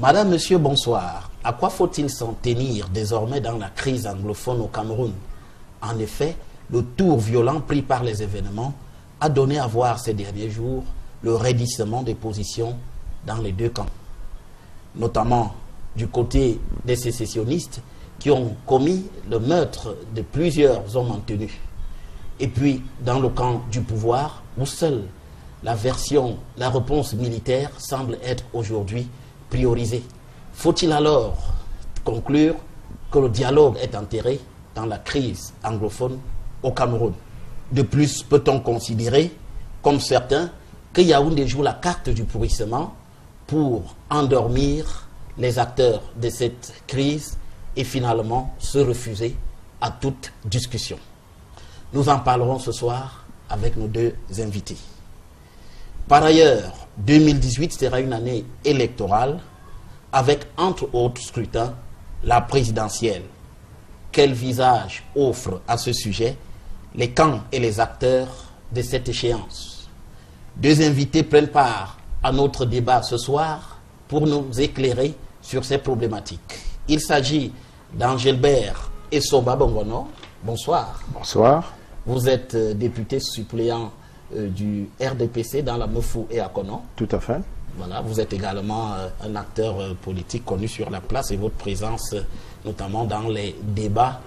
Madame, Monsieur, bonsoir. À quoi faut-il s'en tenir désormais dans la crise anglophone au Cameroun? En effet, le tour violent pris par les événements a donné à voir ces derniers jours le raidissement des positions dans les deux camps, notamment du côté des sécessionnistes qui ont commis le meurtre de plusieurs hommes en tenue. Et puis, dans le camp du pouvoir, où seule la réponse militaire semble être aujourd'hui priorisée. Faut-il alors conclure que le dialogue est enterré dans la crise anglophone au Cameroun? De plus, peut-on considérer, comme certains, que Yaoundé joue la carte du pourrissement pour endormir les acteurs de cette crise et finalement se refuser à toute discussion? Nous en parlerons ce soir avec nos deux invités. Par ailleurs, 2018 sera une année électorale avec, entre autres scrutins, la présidentielle. Quel visage offrent à ce sujet les camps et les acteurs de cette échéance? Deux invités prennent part à notre débat ce soir pour nous éclairer sur ces problématiques. Il s'agit d'Angelbert Essomba Bongono. Bonsoir. Bonsoir. Vous êtes député suppléant du RDPC dans la Mefou et à Kono. Tout à fait. Voilà, vous êtes également un acteur politique connu sur la place et votre présence notamment dans les débats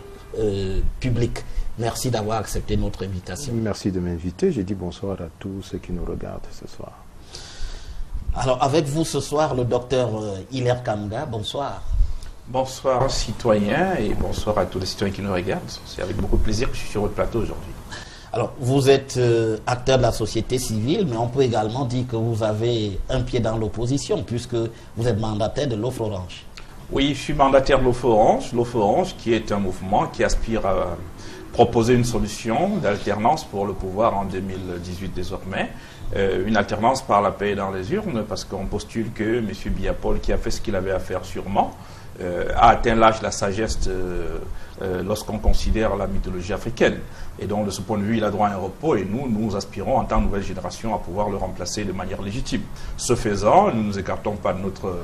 publics. Merci d'avoir accepté notre invitation. Merci de m'inviter. Je dis bonsoir à tous ceux qui nous regardent ce soir. Alors avec vous ce soir le docteur Hilaire Kamga. Bonsoir. Bonsoir citoyens et bonsoir à tous les citoyens qui nous regardent. C'est avec beaucoup de plaisir que je suis sur votre plateau aujourd'hui. Alors, vous êtes acteur de la société civile, mais on peut également dire que vous avez un pied dans l'opposition, puisque vous êtes mandataire de l'Offre Orange. Oui, je suis mandataire de l'Offre Orange. L'Offre Orange qui est un mouvement qui aspire à proposer une solution d'alternance pour le pouvoir en 2018 désormais. Une alternance par la paix dans les urnes, parce qu'on postule que M. Biapol, qui a fait ce qu'il avait à faire sûrement, a atteint l'âge de la sagesse lorsqu'on considère la mythologie africaine. Et donc, de ce point de vue, il a droit à un repos et nous aspirons, en tant que nouvelle génération, à pouvoir le remplacer de manière légitime. Ce faisant, nous ne nous écartons pas de notre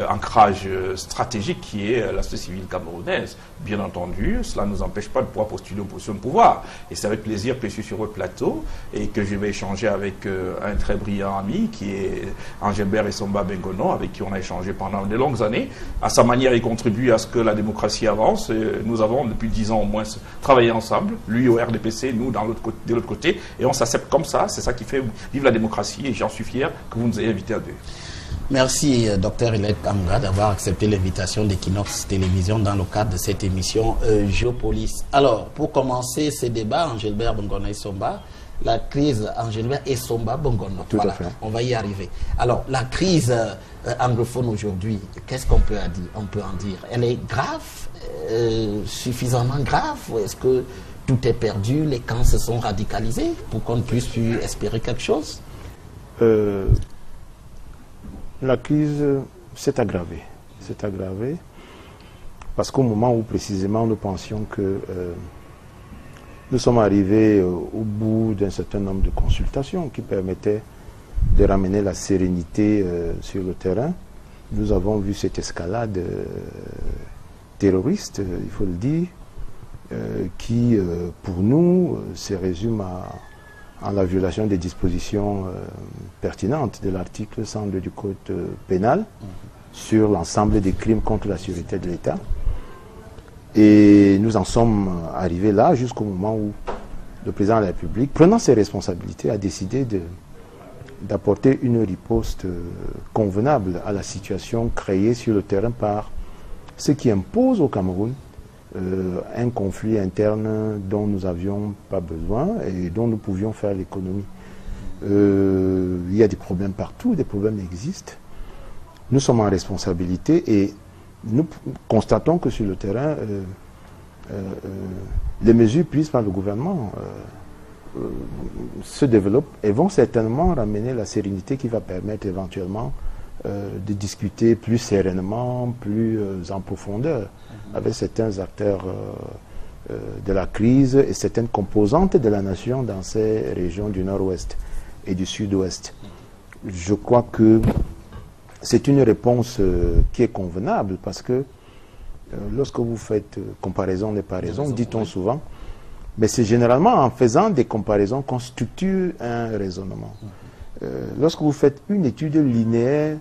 ancrage stratégique qui est la société civile camerounaise. Bien entendu, cela ne nous empêche pas de pouvoir postuler aux positions de pouvoir. Et c'est avec plaisir que je suis sur votre plateau et que je vais échanger avec un très brillant ami qui est Angelbert Essomba Bongono, avec qui on a échangé pendant de longues années. À sa manière, il contribue à ce que la démocratie avance. Et nous avons, depuis 10 ans au moins, travaillé ensemble, lui au RDPC, nous de l'autre côté, et on s'accepte comme ça. C'est ça qui fait vivre la démocratie et j'en suis fier que vous nous ayez invités à deux. Merci, Dr Hilaire Kamga, d'avoir accepté l'invitation d'Equinox Télévision dans le cadre de cette émission Géopolis. Alors, pour commencer ce débat, Angelbert Bongono Essomba, la crise Angelbert Essomba Bongono, voilà, on va y arriver. Alors, la crise anglophone aujourd'hui, qu'est-ce qu'on peut en dire? Elle est grave, suffisamment grave, ou est-ce que tout est perdu, les camps se sont radicalisés pour qu'on puisse espérer quelque chose? La crise s'est aggravée. C'est aggravé parce qu'au moment où précisément nous pensions que nous sommes arrivés au bout d'un certain nombre de consultations qui permettaient de ramener la sérénité sur le terrain, nous avons vu cette escalade terroriste, il faut le dire, qui pour nous se résume à la violation des dispositions pertinentes de l'article 102 du Code pénal sur l'ensemble des crimes contre la sûreté de l'État. Et nous en sommes arrivés là jusqu'au moment où le président de la République, prenant ses responsabilités, a décidé d'apporter une riposte convenable à la situation créée sur le terrain par ce qui impose au Cameroun un conflit interne dont nous n'avions pas besoin et dont nous pouvions faire l'économie. Il y a des problèmes partout, des problèmes existent. Nous sommes en responsabilité et nous constatons que sur le terrain, les mesures prises par le gouvernement se développent et vont certainement ramener la sérénité qui va permettre éventuellement de discuter plus sereinement, plus en profondeur avec certains acteurs de la crise et certaines composantes de la nation dans ces régions du nord-ouest et du sud-ouest. Je crois que c'est une réponse qui est convenable parce que lorsque vous faites comparaison n'est pas raison, dit-on souvent, mais c'est généralement en faisant des comparaisons qu'on structure un raisonnement. Lorsque vous faites une étude linéaire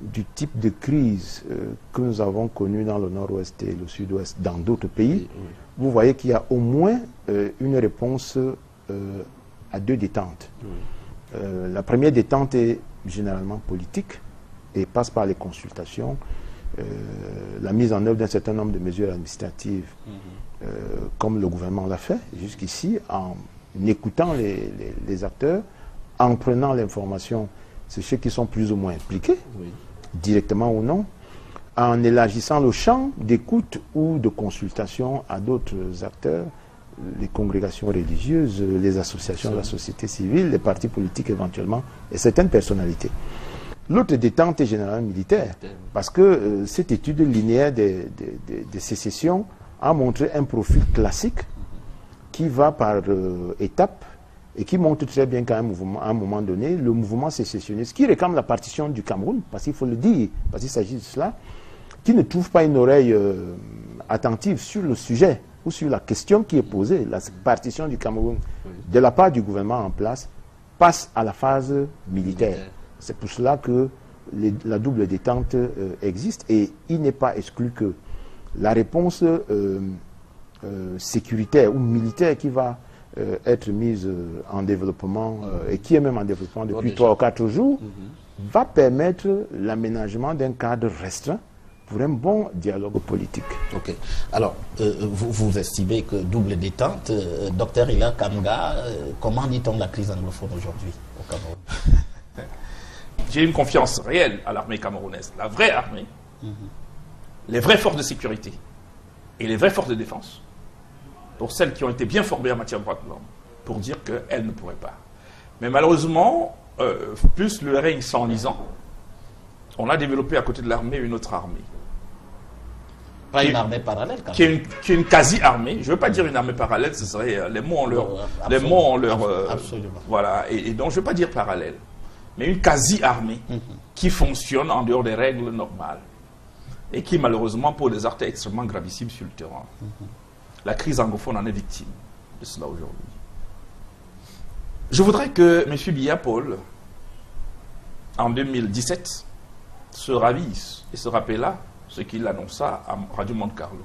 du type de crise que nous avons connu dans le nord-ouest et le sud-ouest dans d'autres pays, vous voyez qu'il y a au moins une réponse à deux détentes. La première détente est généralement politique et passe par les consultations, la mise en œuvre d'un certain nombre de mesures administratives, comme le gouvernement l'a fait jusqu'ici, en écoutant les acteurs, en prenant l'information, c'est ceux qui sont plus ou moins impliqués, directement ou non, en élargissant le champ d'écoute ou de consultation à d'autres acteurs, les congrégations religieuses, les associations de la société civile, les partis politiques éventuellement, et certaines personnalités. L'autre détente est généralement militaire, parce que cette étude linéaire des sécessions a montré un profil classique qui va par étapes et qui montre très bien qu'à un moment donné, le mouvement sécessionniste, qui réclame la partition du Cameroun, parce qu'il faut le dire, parce qu'il s'agit de cela, qui ne trouve pas une oreille attentive sur le sujet ou sur la question qui est posée, la partition du Cameroun, de la part du gouvernement en place, passe à la phase militaire. C'est pour cela que la double détente existe et il n'est pas exclu que la réponse sécuritaire ou militaire qui va être mise en développement et qui est même en développement depuis 3 ou 4 jours, va permettre l'aménagement d'un cadre restreint pour un bon dialogue politique. Ok. Alors, vous estimez que double détente, docteur Hilaire Kamga, comment dit-on la crise anglophone aujourd'hui au Cameroun? J'ai une confiance réelle à l'armée camerounaise, la vraie armée, les vraies forces de sécurité et les vraies forces de défense, pour celles qui ont été bien formées en matière de droits de l'homme, pour dire qu'elles ne pourraient pas. Mais malheureusement, plus le règne s'enlisant, on a développé à côté de l'armée une autre armée. Pas une armée parallèle, quand même. Qui est une quasi-armée. Je ne veux pas dire une armée parallèle, ce serait les mots en leur... Absolument. Voilà, et donc je ne veux pas dire parallèle, mais une quasi-armée qui fonctionne en dehors des règles normales et qui malheureusement pose des actes extrêmement gravissimes sur le terrain. La crise anglophone en est victime de cela aujourd'hui. Je voudrais que M. Biya-Paul, en 2017, se ravisse et se rappela ce qu'il annonça à Radio Monte Carlo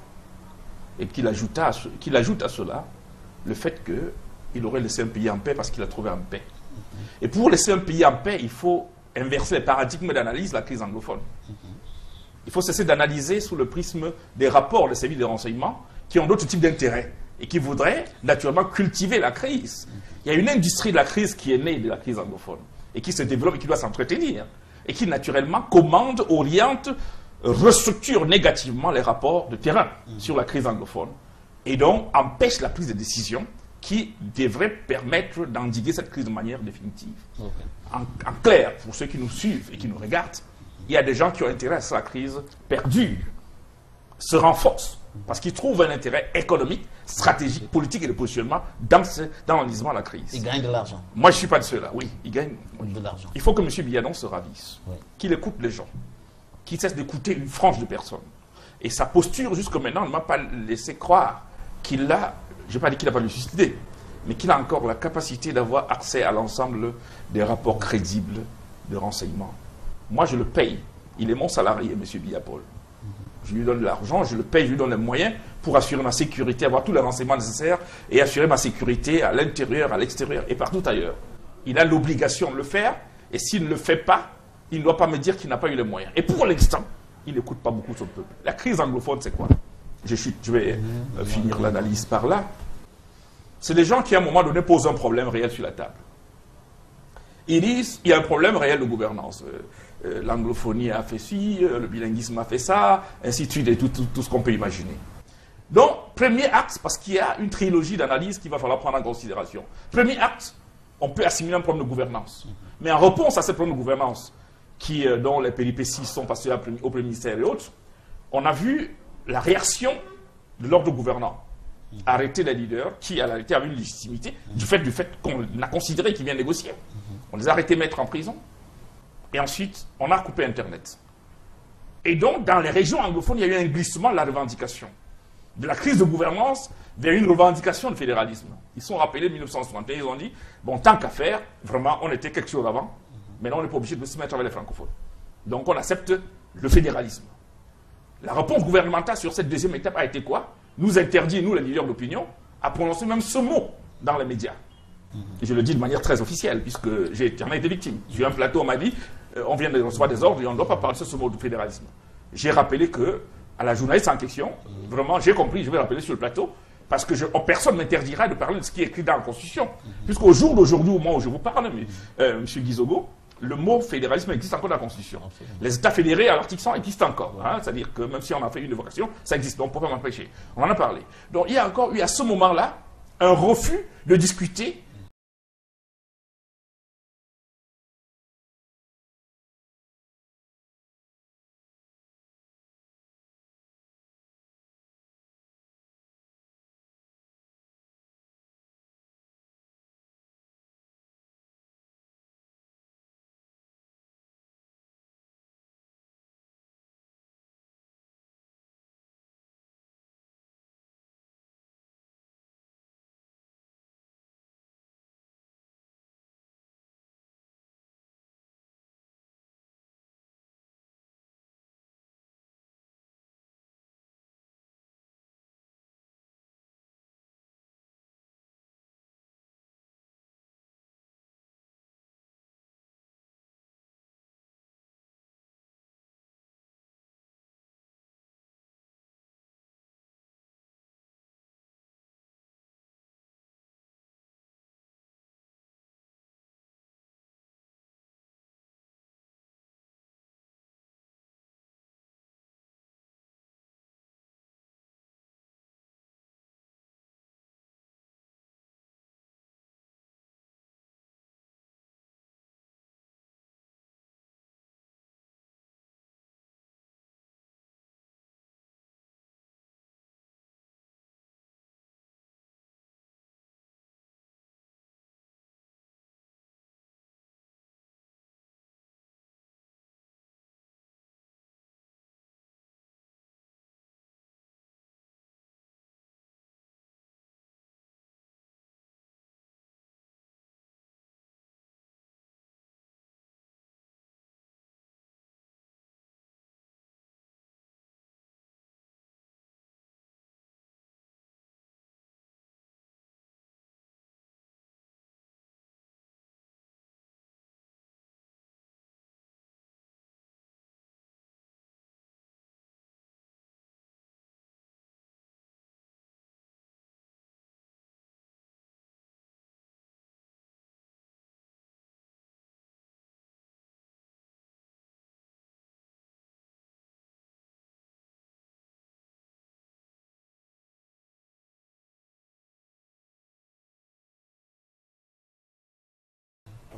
et qu'il ajoute à cela le fait qu'il aurait laissé un pays en paix parce qu'il a trouvé en paix. Et pour laisser un pays en paix, il faut inverser les paradigmes d'analyse de la crise anglophone. Il faut cesser d'analyser sous le prisme des rapports des services de renseignement qui ont d'autres types d'intérêts et qui voudraient naturellement cultiver la crise. Il y a une industrie de la crise qui est née de la crise anglophone et qui se développe et qui doit s'entretenir et qui naturellement commande, oriente, restructure négativement les rapports de terrain sur la crise anglophone et donc empêche la prise de décision qui devrait permettre d'endiguer cette crise de manière définitive. En clair, pour ceux qui nous suivent et qui nous regardent, il y a des gens qui ont intérêt à ce que la crise perdure, se renforce, parce qu'ils trouvent un intérêt économique, stratégique, politique et de positionnement dans l'enlisement de la crise. Ils gagnent de l'argent. Moi, je ne suis pas de ceux-là. Oui, ils gagnent de l'argent. Il faut que M. Biyadon se ravisse, qu'il écoute les gens, qu'il cesse d'écouter une frange de personnes. Et sa posture, jusqu'à maintenant, ne m'a pas laissé croire qu'il a, je ne vais pas dire qu'il n'a pas lucidité, mais qu'il a encore la capacité d'avoir accès à l'ensemble des rapports crédibles de renseignement. Moi, je le paye. Il est mon salarié, M. Biya-Paul. Je lui donne de l'argent, je le paye, je lui donne les moyens pour assurer ma sécurité, avoir tous les renseignements nécessaires et assurer ma sécurité à l'intérieur, à l'extérieur et partout ailleurs. Il a l'obligation de le faire et s'il ne le fait pas, il ne doit pas me dire qu'il n'a pas eu les moyens. Et pour l'instant, il n'écoute pas beaucoup son peuple. La crise anglophone, c'est quoi? Je vais finir l'analyse par là. C'est des gens qui, à un moment donné, posent un problème réel sur la table. Ils disent il y a un problème réel de gouvernance. L'anglophonie a fait ci, le bilinguisme a fait ça, ainsi de suite, et tout ce qu'on peut imaginer. Donc, premier acte, parce qu'il y a une trilogie d'analyse qu'il va falloir prendre en considération. Premier acte, on peut assimiler un problème de gouvernance. Mais en réponse à ce problème de gouvernance, dont les péripéties sont passées au Premier ministère et autres, on a vu la réaction de l'ordre gouvernant. Arrêter les leaders qui, à la réalité, avaient une légitimité du fait qu'on a considéré qu'ils viennent négocier. On les a arrêtés, mettre en prison. Et ensuite, on a coupé Internet. Et donc, dans les régions anglophones, il y a eu un glissement de la revendication. De la crise de gouvernance vers une revendication de fédéralisme. Ils sont rappelés de 1961, ils ont dit, bon, tant qu'à faire, vraiment, on était quelque chose avant, mais là, on n'est pas obligé de se mettre avec les francophones. Donc, on accepte le fédéralisme. La réponse gouvernementale sur cette deuxième étape a été quoi? Nous interdire, nous, les leaders d'opinion, à prononcer même ce mot dans les médias. Et je le dis de manière très officielle, puisque j'en ai été victime. Sur un plateau, on m'a dit, on vient de recevoir des ordres et on ne doit pas parler de ce mot de fédéralisme. J'ai rappelé que, à la journaliste en question, vraiment, j'ai compris, je vais rappeler sur le plateau, parce que personne ne m'interdira de parler de ce qui est écrit dans la Constitution. Puisqu'au jour d'aujourd'hui, au moment où je vous parle, M. Guizogo, le mot fédéralisme existe encore dans la Constitution. Les États fédérés à l'article 100 existent encore. Hein, c'est-à-dire que même si on a fait une évocation, ça existe. Donc on ne peut pas m'empêcher. On en a parlé. Donc il y a encore eu à ce moment-là un refus de discuter.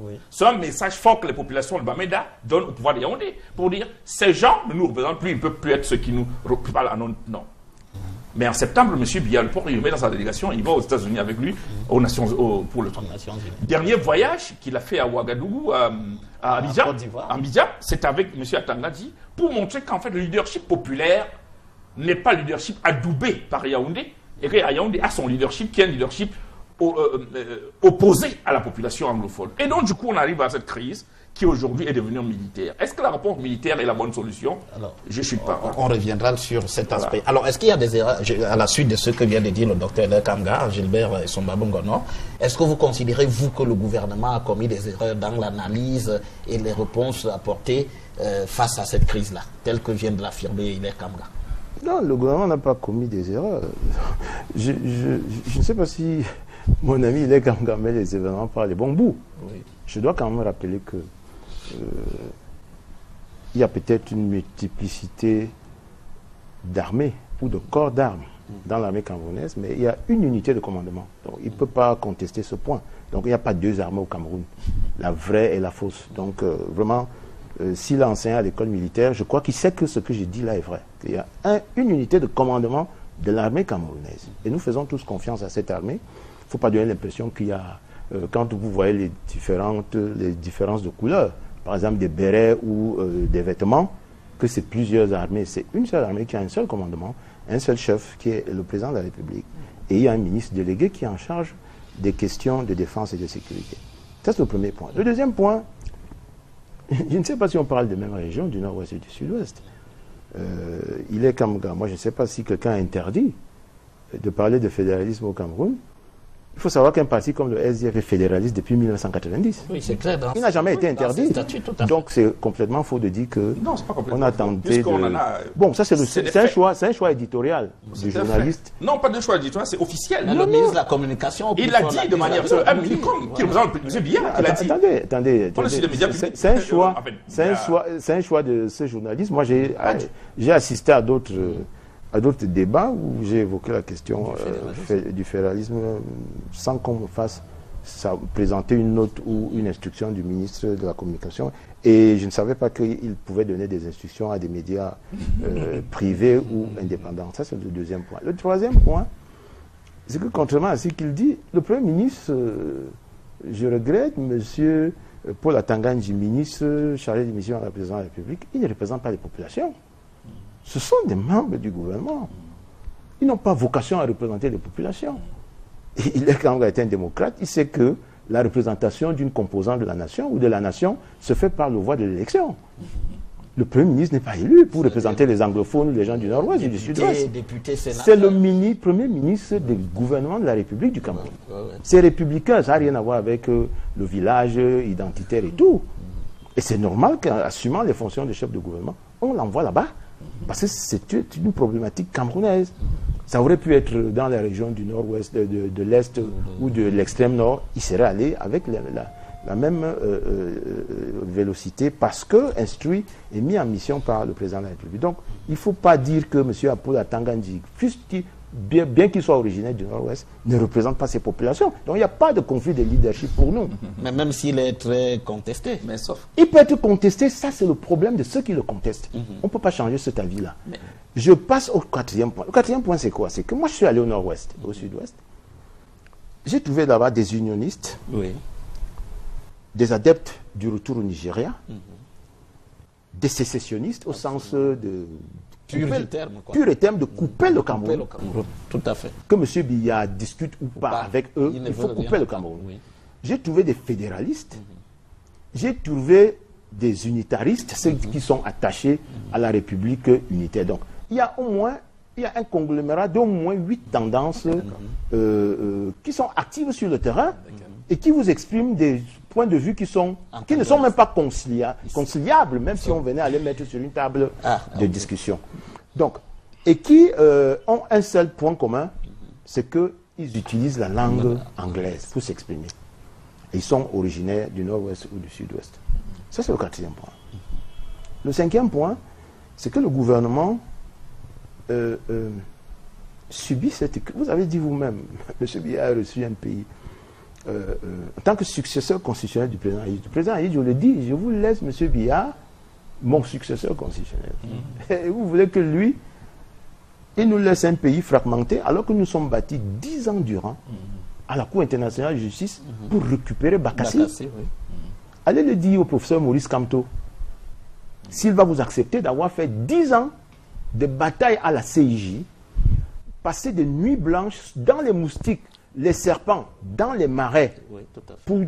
Oui. C'est un message fort que les populations de Bamenda donnent au pouvoir de Yaoundé pour dire ces gens ne nous représentent plus, ils ne peuvent plus être ceux qui nous représentent. Non. Mais en septembre, M. Biya Lepore, il le met dans sa délégation, il va aux États-Unis avec lui pour le dernier voyage qu'il a fait à Ouagadougou, à Abidjan, c'est avec M. Atangadi, pour montrer qu'en fait le leadership populaire n'est pas le leadership adoubé par Yaoundé, et que Yaoundé a son leadership qui est un leadership opposé à la population anglophone. Et donc, du coup, on arrive à cette crise qui aujourd'hui est devenue militaire. Est-ce que la réponse militaire est la bonne solution? Alors, je ne suis pas. On reviendra sur cet aspect. Alors, est-ce qu'il y a des erreurs, à la suite de ce que vient de dire le docteur Lekanga, Gilbert Sombabongono, est-ce que vous considérez, vous, que le gouvernement a commis des erreurs dans l'analyse et les réponses apportées face à cette crise-là, telle que vient de l'affirmer Lekanga? Non, le gouvernement n'a pas commis des erreurs. Je ne sais pas si mon ami Lekanga met les événements par les bons bouts. Oui. Je dois quand même rappeler que il y a peut-être une multiplicité d'armées ou de corps d'armes dans l'armée camerounaise, mais il y a une unité de commandement. Donc il ne peut pas contester ce point. Donc il n'y a pas deux armées au Cameroun, la vraie et la fausse. Donc vraiment, s'il a enseigné à l'école militaire, je crois qu'il sait que ce que j'ai dit là est vrai. Il y a une unité de commandement de l'armée camerounaise. Et nous faisons tous confiance à cette armée. Il ne faut pas donner l'impression qu'il y a, quand vous voyez les différences de couleurs, par exemple des bérets ou des vêtements, que c'est plusieurs armées. C'est une seule armée qui a un seul commandement, un seul chef qui est le président de la République. Et il y a un ministre délégué qui est en charge des questions de défense et de sécurité. Ça, c'est le premier point. Le deuxième point, je ne sais pas si on parle de même région, du nord-ouest et du sud-ouest. Il est comme... Moi, je ne sais pas si quelqu'un a interdit de parler de fédéralisme au Cameroun. Il faut savoir qu'un parti comme le SDF est fédéraliste depuis 1990. Oui, c'est clair. Il n'a jamais été interdit. Donc c'est complètement faux de dire que on a tenté de... Bon, ça c'est un choix éditorial du journaliste. Non, pas de choix éditorial, c'est officiel. Le ministre de la Communication... Il l'a dit de manière... Qui représente M. Biya, qui l'a dit. Attendez. C'est un choix de ce journaliste. Moi, j'ai assisté à d'autres débats où j'ai évoqué la question du fédéralisme sans qu'on me fasse présenter une note ou une instruction du ministre de la Communication. Et je ne savais pas qu'il pouvait donner des instructions à des médias privés ou indépendants. Ça, c'est le deuxième point. Le troisième point, c'est que contrairement à ce qu'il dit, le Premier ministre, je regrette, M. Paul Atanga-Ndji, ministre chargé des missions à la présidence de la République, il ne représente pas les populations. Ce sont des membres du gouvernement. Ils n'ont pas vocation à représenter les populations. Et il est quand même un démocrate. Il sait que la représentation d'une composante de la nation ou de la nation se fait par le voie de l'élection. Le Premier ministre n'est pas élu pour représenter les anglophones ou les gens du Nord-Ouest et du Sud-Ouest. C'est le Premier ministre du gouvernement de la République du Cameroun. C'est républicain, ça n'a rien à voir avec le village identitaire et tout. Et c'est normal qu'assumant les fonctions de chef de gouvernement, on l'envoie là-bas. Parce que c'est une problématique camerounaise. Ça aurait pu être dans la région du nord-ouest, de l'est ou de l'extrême nord. Il serait allé avec la même vélocité parce que instruit et mis en mission par le président de la République. Donc, il ne faut pas dire que M. Paul Atanga-Ndji, bien qu'il soit originaire du nord-ouest, ne représente pas ces populations. Donc, il n'y a pas de conflit de leadership pour nous. Mais même s'il est très contesté. Mais sauf... Il peut être contesté, ça c'est le problème de ceux qui le contestent. On ne peut pas changer cet avis-là. Je passe au quatrième point. Le quatrième point, c'est quoi? C'est que moi, je suis allé au nord-ouest, au sud-ouest. J'ai trouvé là-bas des unionistes, des adeptes du retour au Nigeria, des sécessionnistes au sens de... Pur et terme de couper le Cameroun. Tout à fait. Que M. Biya discute ou pas avec eux, il faut couper le Cameroun. J'ai trouvé des fédéralistes, j'ai trouvé des unitaristes, ceux qui sont attachés à la République unitaire. Donc, il y a un conglomérat d'au moins 8 tendances qui sont actives sur le terrain et qui vous expriment des points de vue qui ne sont même pas conciliables, même si on venait à les mettre sur une table de discussion. Donc, et qui ont un seul point commun, c'est qu'ils utilisent la langue anglaise pour s'exprimer. Ils sont originaires du nord-ouest ou du sud-ouest. Ça, c'est le quatrième point. Le cinquième point, c'est que le gouvernement subit cette... Vous avez dit vous-même, M. Biya a reçu un pays en tant que successeur constitutionnel du président Aïd. Le président Aïd, je le dis, je vous laisse, M. Biya, mon successeur constitutionnel. Et vous voulez que lui, il nous laisse un pays fragmenté alors que nous sommes bâtis 10 ans durant à la Cour internationale de justice pour récupérer Bakassi. Allez le dire au professeur Maurice Kamto. S'il va vous accepter d'avoir fait 10 ans de bataille à la CIJ, passer des nuits blanches dans les moustiques, les serpents, dans les marais, pour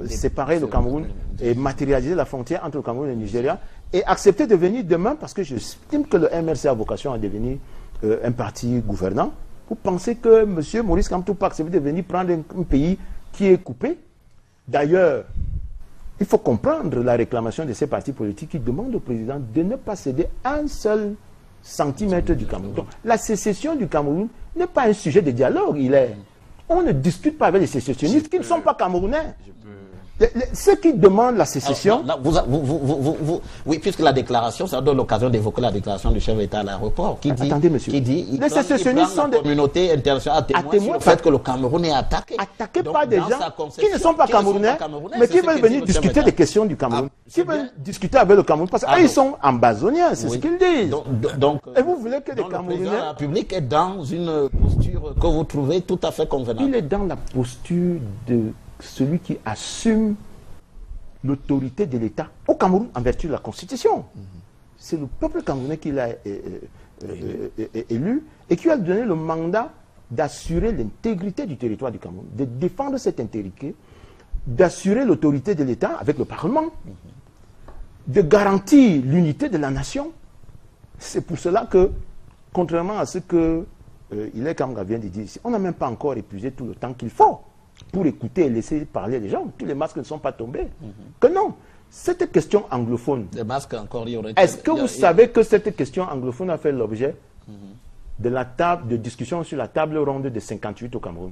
séparer le Cameroun et matérialiser la frontière entre le Cameroun et le Nigeria, et accepter de venir demain, parce que j'estime que le MRC a vocation à devenir un parti gouvernant. Vous pensez que M. Maurice Kamto peut accepter de venir prendre un pays qui est coupé? D'ailleurs, il faut comprendre la réclamation de ces partis politiques qui demandent au président de ne pas céder un seul centimètre du Cameroun. Donc, la sécession du Cameroun n'est pas un sujet de dialogue. On ne discute pas avec les sécessionnistes qui ne sont pas camerounais. Ceux qui demandent la sécession... oui, puisque la déclaration, ça donne l'occasion d'évoquer la déclaration du chef d'État à l'aéroport, qui dit... Attendez, monsieur. Qui dit les sécessionnistes sont des... communauté internationale à témoin du fait que le Cameroun est attaqué. Attaqué par des gens qui ne sont pas camerounais, mais qui veulent venir discuter des questions du Cameroun. Qui veulent discuter avec le Cameroun, parce qu'ils sont ambazoniens, c'est ce qu'ils disent. Et vous voulez que des Camerounais... Le président de la République est dans une posture que vous trouvez tout à fait convenable. Il est dans la posture de celui qui assume l'autorité de l'État au Cameroun en vertu de la Constitution. C'est le peuple camerounais qui l'a élu et qui lui a donné le mandat d'assurer l'intégrité du territoire du Cameroun, de défendre cette intégrité, d'assurer l'autorité de l'État avec le Parlement, de garantir l'unité de la nation. C'est pour cela que, contrairement à ce que Hilaire Kamga vient de dire ici, on n'a même pas encore épuisé tout le temps qu'il faut pour écouter et laisser parler les gens. Tous les masques ne sont pas tombés. Que non. Cette question anglophone, Les masques encore, il y aurait... est-ce que vous savez que cette question anglophone a fait l'objet de la table de discussion sur la table ronde de 58 au Cameroun?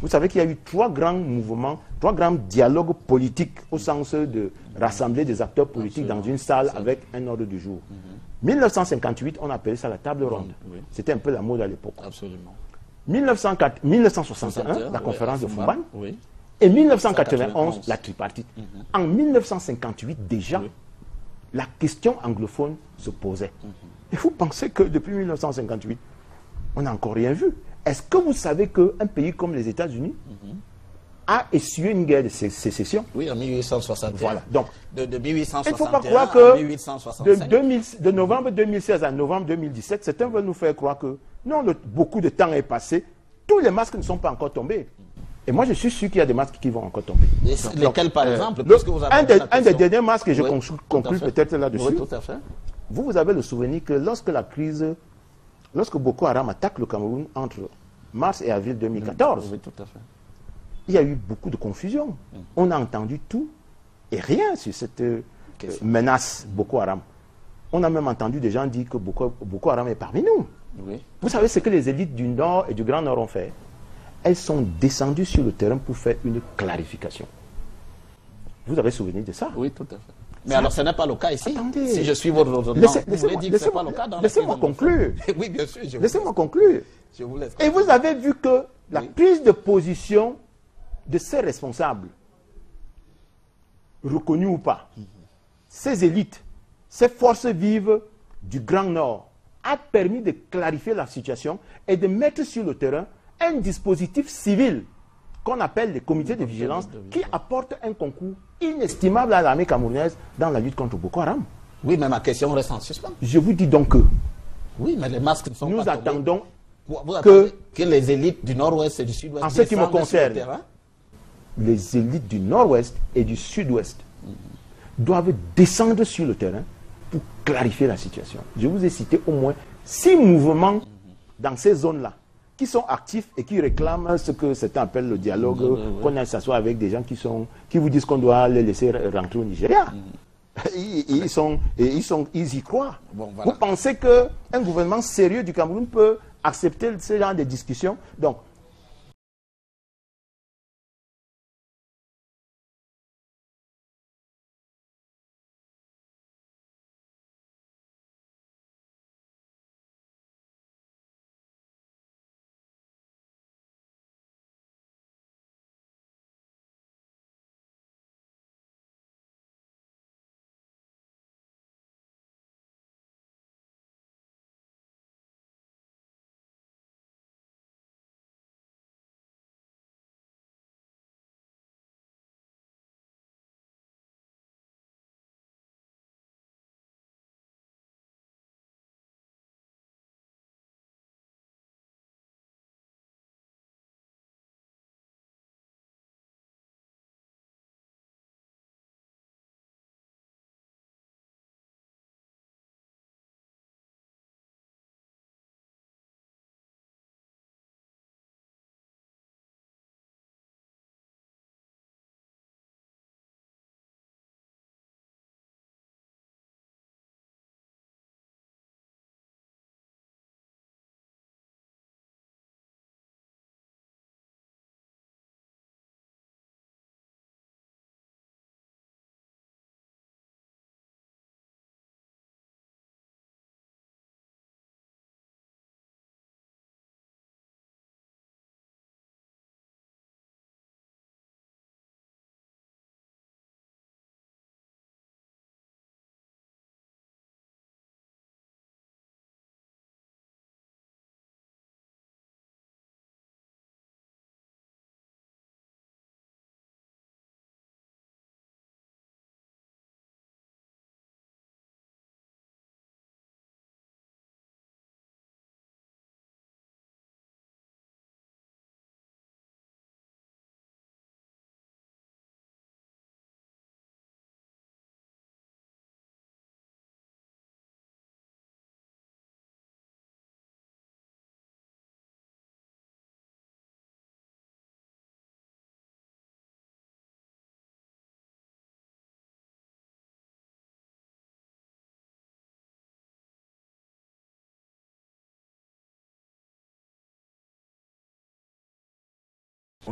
Vous savez qu'il y a eu 3 grands mouvements, 3 grands dialogues politiques au sens de rassembler des acteurs politiques dans une salle avec un ordre du jour. 1958, on appelait ça la table ronde. Oui. C'était un peu la mode à l'époque. Absolument. 1961, la conférence de Fumban. Oui. Et 1991, la tripartite. En 1958, déjà, la question anglophone se posait. Et vous pensez que depuis 1958, on n'a encore rien vu? Est-ce que vous savez qu'un pays comme les États-Unis a essuyé une guerre de sécession? Oui, en 1861. Voilà. Donc, de 1861 il ne faut pas croire que à 1865. de novembre 2016 à novembre 2017, certains veulent nous faire croire que non, beaucoup de temps est passé, tous les masques ne sont pas encore tombés. Et moi, je suis sûr qu'il y a des masques qui vont encore tomber. Lesquels, par exemple, puisque vous avez un des derniers masques, et je conclue peut-être là-dessus. Oui, tout à fait. Vous avez le souvenir que lorsque Boko Haram attaque le Cameroun entre mars et avril 2014, Oui, tout à fait. il y a eu beaucoup de confusion. On a entendu tout et rien sur cette menace Boko Haram. On a même entendu des gens dire que Boko Haram est parmi nous. Oui. Vous savez ce que les élites du Nord et du Grand Nord ont fait? Elles sont descendues sur le terrain pour faire une clarification. Vous avez souvenir de ça? Oui, tout à fait. Mais alors, ce n'est pas le cas ici. Attendez. Si je suis votre raisonnement, vous voulez dire que ce n'est pas le cas dans Laissez-moi conclure. Oui, bien sûr. Laissez-moi conclure. Je vous laisse. Et vous avez vu que la prise de position de ces responsables, reconnus ou pas, ces élites, ces forces vives du Grand Nord, a permis de clarifier la situation et de mettre sur le terrain un dispositif civil qu'on appelle les comités de vigilance qui apportent un concours inestimable à l'armée camerounaise dans la lutte contre Boko Haram. Oui, mais ma question reste en suspens. Je vous dis donc que Oui, mais les masques ne sont nous pas tombés. attendons Vous attendez que les élites du Nord-Ouest et du Sud-Ouest en ce qui me descendent sur le concerne, terrain? les élites du Nord-Ouest et du Sud-Ouest doivent descendre sur le terrain pour clarifier la situation. Je vous ai cité au moins 6 mouvements dans ces zones-là qui sont actifs et qui réclament ce que certains appellent le dialogue, qu'on aille s'asseoir avec des gens qui vous disent qu'on doit les laisser rentrer au Nigeria. Ils y croient. Bon, voilà. Vous pensez qu'un gouvernement sérieux du Cameroun peut accepter ce genre de discussion? Donc,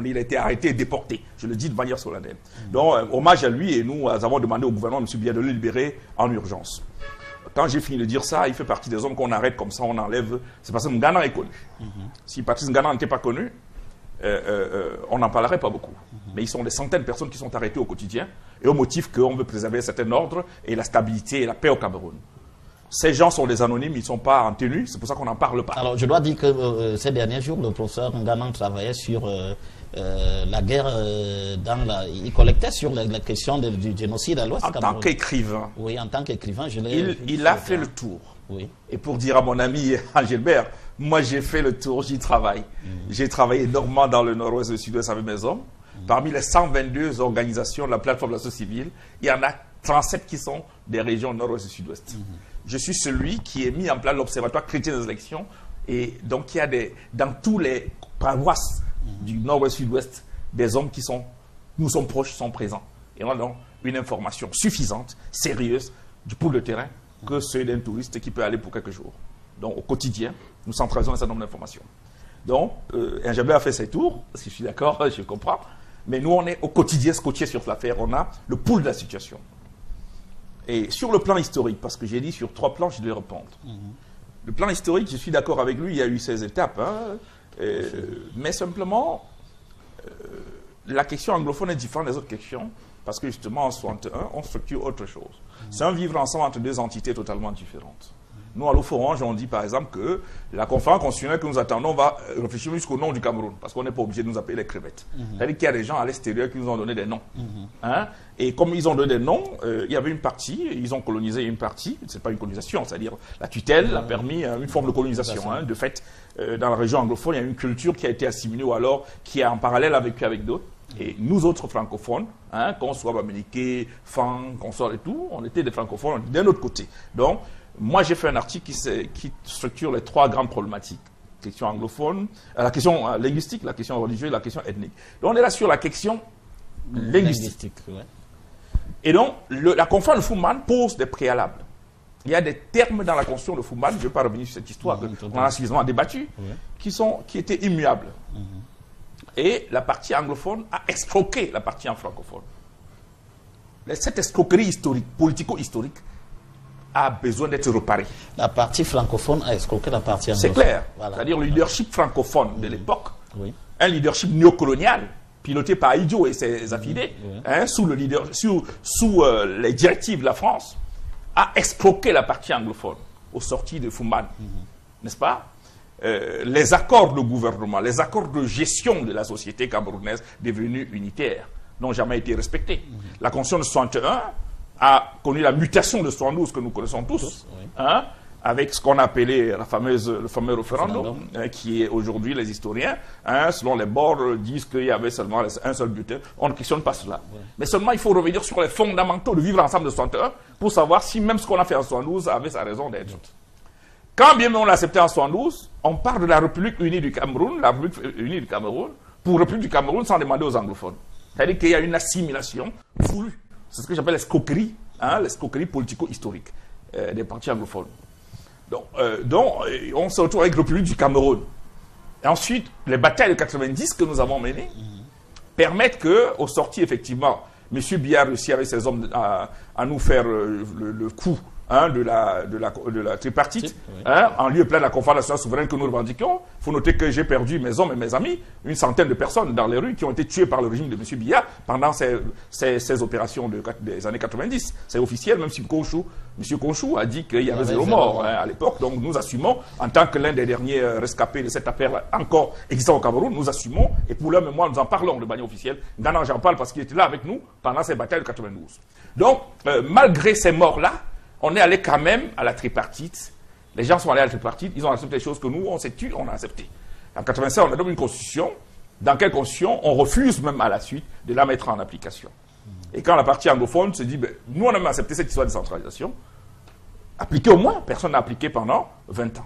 Il a été arrêté et déporté. Je le dis de manière solennelle. Donc, hommage à lui, et nous avons demandé au gouvernement, M. Biya, de le libérer en urgence. Quand j'ai fini de dire ça, il fait partie des hommes qu'on arrête comme ça, on enlève. C'est parce que Ngana est connu. Si Patrice Ngana n'était pas connu, on n'en parlerait pas beaucoup. Mais ils sont des centaines de personnes qui sont arrêtées au quotidien, et au motif qu'on veut préserver un certain ordre et la stabilité et la paix au Cameroun. Ces gens sont des anonymes, ils ne sont pas en tenue, c'est pour ça qu'on n'en parle pas. Alors, je dois dire que ces derniers jours, le professeur Ngana travaillait sur la guerre il collectait sur la question du génocide à l'Ouest. En tant qu'écrivain. Oui, en tant qu'écrivain, il a fait le tour. Oui. Et pour dire à mon ami Gilbert, moi j'ai fait le tour, j'y travaille. J'ai travaillé énormément dans le nord-ouest et le sud-ouest avec mes hommes. Parmi les 122 organisations de la plateforme de la société civile, il y en a 37 qui sont des régions nord-ouest et sud-ouest. Je suis celui qui a mis en place l'Observatoire chrétien des élections. Et donc, il y a dans tous les paroisses du nord-ouest, sud-ouest, des hommes qui nous sont proches, sont présents. Et on a donc une information suffisante, sérieuse, du pool de terrain, que celui d'un touriste qui peut aller pour quelques jours. Donc, au quotidien, nous centralisons un certain nombre d'informations. Donc, Njabé a fait ses tours, si je suis d'accord, je comprends. Mais nous, on est au quotidien scotché sur l'affaire. On a le pool de la situation. Et sur le plan historique, parce que j'ai dit sur 3 plans, je dois répondre. Le plan historique, je suis d'accord avec lui, il y a eu 16 étapes. Mais simplement, la question anglophone est différente des autres questions, parce que justement, en 61, on structure autre chose. C'est un vivre ensemble entre 2 entités totalement différentes. Nous, à l'Oforange, on dit par exemple que la conférence constitutionnelle que nous attendons va réfléchir jusqu'au nom du Cameroun, parce qu'on n'est pas obligé de nous appeler les crevettes. C'est-à-dire qu'il y a des gens à l'extérieur qui nous ont donné des noms. Et comme ils ont donné des noms, il y avait une partie, ils ont colonisé une partie, c'est pas une colonisation, c'est-à-dire la tutelle a permis une forme de colonisation. De fait, dans la région anglophone, il y a une culture qui a été assimilée ou alors qui est en parallèle avec d'autres. Et nous autres francophones, qu'on soit Bamileke, Fang, qu'on soit et tout, on était des francophones d'un autre côté. Donc, moi, j'ai fait un article qui structure les 3 grandes problématiques. La question anglophone, la question linguistique, la question religieuse, la question ethnique. Donc, on est là sur la question linguistique. Ouais. Et donc, la conférence de Fouman pose des préalables. Il y a des termes dans la constitution de Fouman, je ne vais pas revenir sur cette histoire, qu'on a suffisamment débattu, qui étaient immuables. Et la partie anglophone a escroqué la partie francophone. Cette escroquerie historique, politico-historique, a besoin d'être réparée. La partie francophone a escroqué la partie anglophone. C'est clair. Voilà. C'est-à-dire le leadership francophone de l'époque, un leadership néocolonial, piloté par Idio et ses affidés, sous les directives de la France, a escroqué la partie anglophone aux sorties de Fouman. N'est-ce pas? Les accords de gouvernement, les accords de gestion de la société camerounaise devenue unitaire n'ont jamais été respectés. La Constitution de 61 a connu la mutation de 72 que nous connaissons tous, avec ce qu'on a appelé le fameux référendum, qui est aujourd'hui, les historiens, selon les bords, disent qu'il y avait seulement un seul bulletin. On ne questionne pas cela. Mais seulement, il faut revenir sur les fondamentaux de vivre ensemble de 61 pour savoir si même ce qu'on a fait en 72 avait sa raison d'être. Quand bien même on l'a accepté en 72, on parle de la République unie du Cameroun, la République unie du Cameroun, pour République du Cameroun sans demander aux anglophones. C'est-à-dire qu'il y a une assimilation voulue. C'est ce que j'appelle l'escroquerie politico-historique des partis anglophones. Donc, on se retrouve avec la République du Cameroun. Et ensuite, les batailles de 90 que nous avons menées permettent qu'au sorti, effectivement, M. Biya réussit avec ses hommes à nous faire le coup de la tripartite, en lieu et place de la conférence nationale souveraine que nous revendiquons. Il faut noter que j'ai perdu mes hommes et mes amis, une centaine de personnes dans les rues qui ont été tuées par le régime de M. Biya pendant ces opérations des années 90. C'est officiel, même si M. Conchou a dit qu'il y avait 0 mort à l'époque. Donc nous assumons, en tant que l'un des derniers rescapés de cette affaire encore existant au Cameroun, nous assumons, et pour leur mémoire, nous en parlons de manière officielle. Gana, j'en parle parce qu'il était là avec nous pendant ces batailles de 92. Donc, malgré ces morts-là, on est allé quand même à la tripartite. Les gens sont allés à la tripartite, ils ont accepté des choses que nous, on s'est tués, on a accepté. En 87, on a donné une constitution, dans quelle constitution on refuse même à la suite de la mettre en application. Et quand la partie anglophone se dit, nous on a même accepté cette histoire de centralisation, appliquée au moins, personne n'a appliqué pendant 20 ans.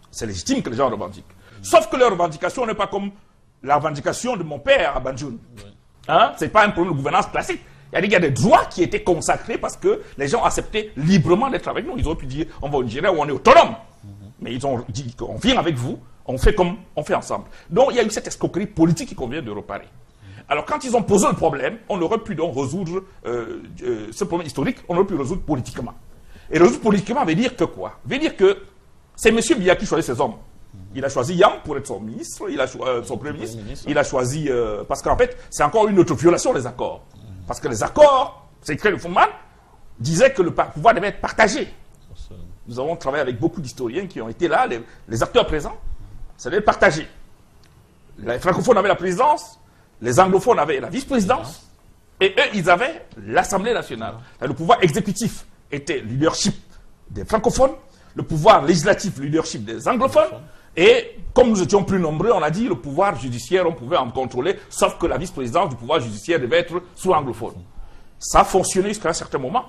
C'est légitime que les gens revendiquent. Sauf que leur revendication n'est pas comme la revendication de mon père à Banjul. Ce n'est pas un problème de gouvernance classique. Il y a des droits qui étaient consacrés parce que les gens acceptaient librement d'être avec nous. Ils ont pu dire, on va au Nigeria où on est autonome. Mais ils ont dit qu'on vient avec vous, On fait comme on fait ensemble. Donc il y a eu cette escroquerie politique qu'il convient de réparer. Alors quand ils ont posé le problème, on aurait pu donc résoudre ce problème historique, on aurait pu le résoudre politiquement. Et résoudre politiquement veut dire que quoi? Veut dire que c'est M. Biya qui choisit ses hommes. Il a choisi Yam pour être son ministre, il a son premier ministre, il a choisi... parce qu'en fait, c'est encore une autre violation des accords. Parce que les accords, c'est écrit le Fumman, disaient que le pouvoir devait être partagé. Nous avons travaillé avec beaucoup d'historiens qui ont été là, les acteurs présents, ça devait être partagé. Les francophones avaient la présidence, les anglophones avaient la vice-présidence, et eux, ils avaient l'Assemblée nationale. Le pouvoir exécutif était le leadership des francophones, le pouvoir législatif, le leadership des anglophones, et comme nous étions plus nombreux, on a dit le pouvoir judiciaire, on pouvait en contrôler, sauf que la vice-présidence du pouvoir judiciaire devait être sous anglophone. Ça a fonctionné jusqu'à un certain moment,